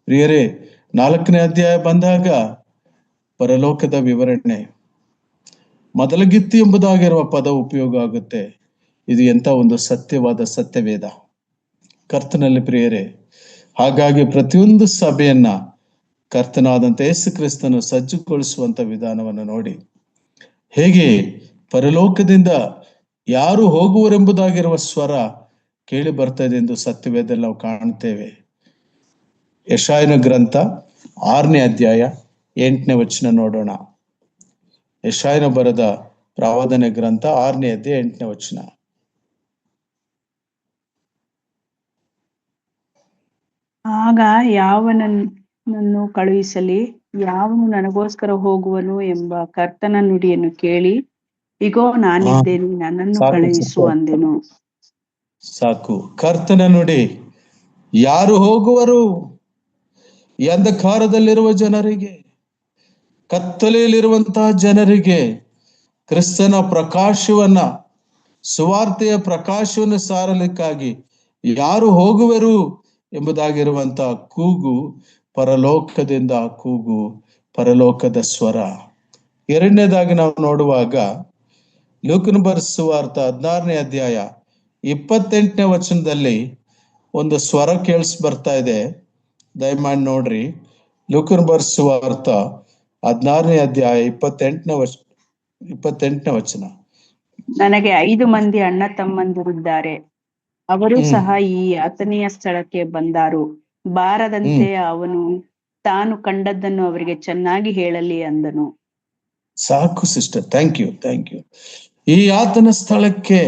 ಪ್ರಿಯರೇ, 4ನೇ ಅಧ್ಯಾಯ ಬಂದಾಗ ಪರಲೋಕದ ವಿವರಣೆ, ಮೊದಲಗಿತ್ತಿ ಎಂಬುದಾಗಿರುವ ಪದ ಉಪಯೋಗ ಆಗುತ್ತೆ. ಇದು ಎಂತ ಒಂದು ಸತ್ಯವಾದ ಸತ್ಯವೇದ ಕರ್ತನಲ್ಲಿ ಪ್ರಿಯರೇ. ಹಾಗಾಗಿ ಪ್ರತಿಯೊಂದು ಸಭೆಯನ್ನ ಕರ್ತನಾದಂತ ಯೇಸು ಕ್ರಿಸ್ತನು ಸಜ್ಜುಗೊಳಿಸುವಂತ ವಿಧಾನವನ್ನು ನೋಡಿ, ಹೇಗೆ ಪರಲೋಕದಿಂದ ಯಾರು ಹೋಗುವರೆಂಬುದಾಗಿರುವ ಸ್ವರ ಕೇಳಿ ಬರ್ತಾ ಇದೆ ಎಂದು ಸತ್ಯವೇದಲ್ಲಿ ನಾವು ಕಾಣ್ತೇವೆ. ಯೆಶಾಯನ ಗ್ರಂಥ 6ನೇ ಅಧ್ಯಾಯ 8ನೇ ವಚನ ನೋಡೋಣ. ಯೆಶಾಯನ ಬರೆದ ಪ್ರವಾದನೆ ಗ್ರಂಥ 6ನೇ ಅಧ್ಯಾಯ 8ನೇ ವಚನ. ಆಗ ಯಾವನನ್ನು ಕಳುಹಿಸಲಿ, ಯಾವನು ನನಗೋಸ್ಕರ ಹೋಗುವನು ಎಂಬ ಕರ್ತನ ನುಡಿಯನ್ನು ಕೇಳಿ, ಇಗೋ ನಾನಿದ್ದೇನೆ, ನನ್ನನ್ನು ಕಳುಹಿಸು ಅಂದೆನು. ಸಾಕು. ಕರ್ತನ ನುಡಿ. ಯಾರು ಹೋಗುವರು? ಈ ಅಂಧಕಾರದಲ್ಲಿರುವ ಜನರಿಗೆ, ಕತ್ತಲೆಯಲ್ಲಿರುವಂತಹ ಜನರಿಗೆ ಕ್ರಿಸ್ತನ ಪ್ರಕಾಶವನ್ನ, ಸುವಾರ್ತೆಯ ಪ್ರಕಾಶವನ್ನು ಸಾರಲಿಕ್ಕಾಗಿ ಯಾರು ಹೋಗುವರು ಎಂಬುದಾಗಿರುವಂತಹ ಕೂಗು ಪರಲೋಕದಿಂದ ಕೂಗು, ಪರಲೋಕದ ಸ್ವರ. ಎರಡನೇದಾಗಿ ನಾವು ನೋಡುವಾಗ ಲೂಕನ ಬರೆದ ಸುವಾರ್ತೆ 16ನೇ ಅಧ್ಯಾಯ 28ನೇ ವಚನದಲ್ಲಿ ಒಂದು ಸ್ವರ ಕೇಳಿಸ್ ಬರ್ತಾ ಇದೆ. ದಯಮಾಡಿ ನೋಡ್ರಿ. ಲೂಕನ ಬರೆದ ಸುವಾರ್ತೆ 16ನೇ ಅಧ್ಯಾಯ 28ನೇ ವಚನ. ನನಗೆ 5 ಮಂದಿ ಅಣ್ಣ ತಮ್ಮಂದಿರಿದ್ದಾರೆ. ಅವರು ಸಹ ಈ ಯಾತನೆಯ ಸ್ಥಳಕ್ಕೆ ಬಂದಾರು. ಬಾರದಂತೆ ಅವನು ತಾನು ಕಂಡದ್ದನ್ನು ಅವರಿಗೆ ಚೆನ್ನಾಗಿ ಹೇಳಲಿ ಅಂದನು. ಸಾಕು ಸಿಸ್ಟರ್, ಥ್ಯಾಂಕ್ ಯು. ಈ ಯಾತನ ಸ್ಥಳಕ್ಕೆ,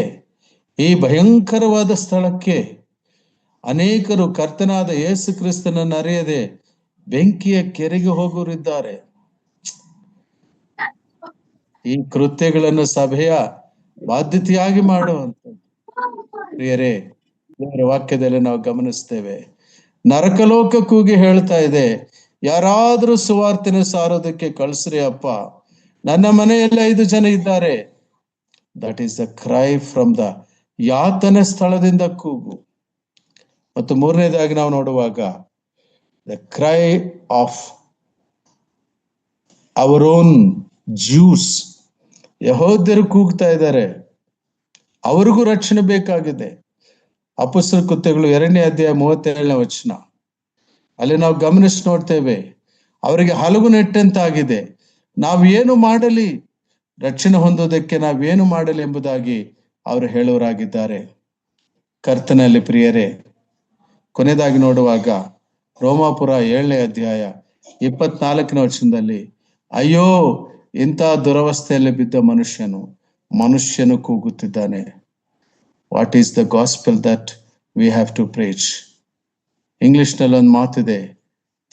ಈ ಭಯಂಕರವಾದ ಸ್ಥಳಕ್ಕೆ ಅನೇಕರು ಕರ್ತನಾದ ಯೇಸು ಕ್ರಿಸ್ತನನ್ನು ಅರಿಯದೆ ಬೆಂಕಿಯ ಕೆರೆಗೆ ಹೋಗುವರಿದ್ದಾರೆ. ಈ ಕೃತ್ಯಗಳನ್ನು ಸಭೆಯ ಬಾಧ್ಯತೆಯಾಗಿ ಮಾಡುವಂಥದ್ದು. ಪ್ರಿಯರೇ, ದೇವರ ವಾಕ್ಯದಲ್ಲಿ ನಾವು ಗಮನಿಸ್ತೇವೆ, ನರಕಲೋಕ ಕೂಗಿ ಹೇಳ್ತಾ ಇದೆ, ಯಾರಾದ್ರೂ ಸುವಾರ್ತೆನ ಸಾರೋದಕ್ಕೆ ಕಳಿಸ್ರಿ ಅಪ್ಪ, ನನ್ನ ಮನೆಯಲ್ಲಿ 5 ಜನ ಇದ್ದಾರೆ. That is the cry from the ಯಾತನೆ ಸ್ಥಳದಿಂದ ಕೂಗು. ಮತ್ತು ಮೂರನೇದಾಗಿ ನಾವು ನೋಡುವಾಗ the cry of our own Jews. ಯಹೂದ್ಯರು ಕೂಗ್ತಾ ಇದ್ದಾರೆ, ಅವ್ರಿಗೂ ರಕ್ಷಣೆ ಬೇಕಾಗಿದೆ. ಅಪೊಸ್ತಲರ ಕೃತ್ಯಗಳು 2ನೇ ಅಧ್ಯಾಯ 37ನೇ ವಚನ, ಅಲ್ಲಿ ನಾವು ಗಮನಿಸಿ ನೋಡ್ತೇವೆ, ಅವರಿಗೆ ಹಲವು ನೆಟ್ಟಂತಾಗಿದೆ, ನಾವೇನು ಮಾಡಲಿ, ರಕ್ಷಣೆ ಹೊಂದೋದಕ್ಕೆ ನಾವೇನು ಮಾಡಲಿ ಎಂಬುದಾಗಿ ಅವರು ಹೇಳುವರಾಗಿದ್ದಾರೆ. ಕರ್ತನಲ್ಲಿ ಪ್ರಿಯರೇ, ಕೊನೆಯದಾಗಿ ನೋಡುವಾಗ ರೋಮಾಪುರ 7ನೇ ಅಧ್ಯಾಯ 24ನೇ ವಚನದಲ್ಲಿ, ಅಯ್ಯೋ ಇಂಥ ದುರವಸ್ಥೆಯಲ್ಲಿ ಬಿದ್ದ ಮನುಷ್ಯನು ಕೂಗುತ್ತಿದ್ದಾನೆ. What is the gospel that we have to preach? ಇಂಗ್ಲಿಷ್ನಲ್ಲಿ ಒಂದು ಮಾತಿದೆ,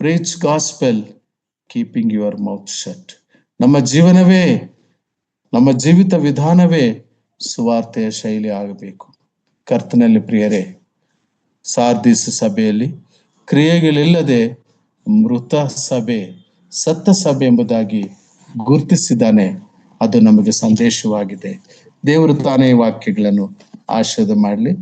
preach gospel keeping your mouth shut. ನಮ್ಮ ಜೀವನವೇ, ನಮ್ಮ ಜೀವಿತ ವಿಧಾನವೇ ಸುವಾರ್ತೆಯ ಶೈಲಿ ಆಗಬೇಕು. ಕರ್ತನಲ್ಲಿ ಪ್ರಿಯರೇ, ಸಾರ್ದಿಸ್ ಸಭೆಯಲ್ಲಿ ಕ್ರಿಯೆಗಳಿಲ್ಲದೆ ಮೃತ ಸಭೆ, ಸತ್ತ ಸಭೆ ಎಂಬುದಾಗಿ ಗುರುತಿಸಿದ್ದಾನೆ. ಅದು ನಮಗೆ ಸಂದೇಶವಾಗಿದೆ. ದೇವರು ತಾನೇ ವಾಕ್ಯಗಳನ್ನು ಆಶೀರ್ವಾದ ಮಾಡಲಿ.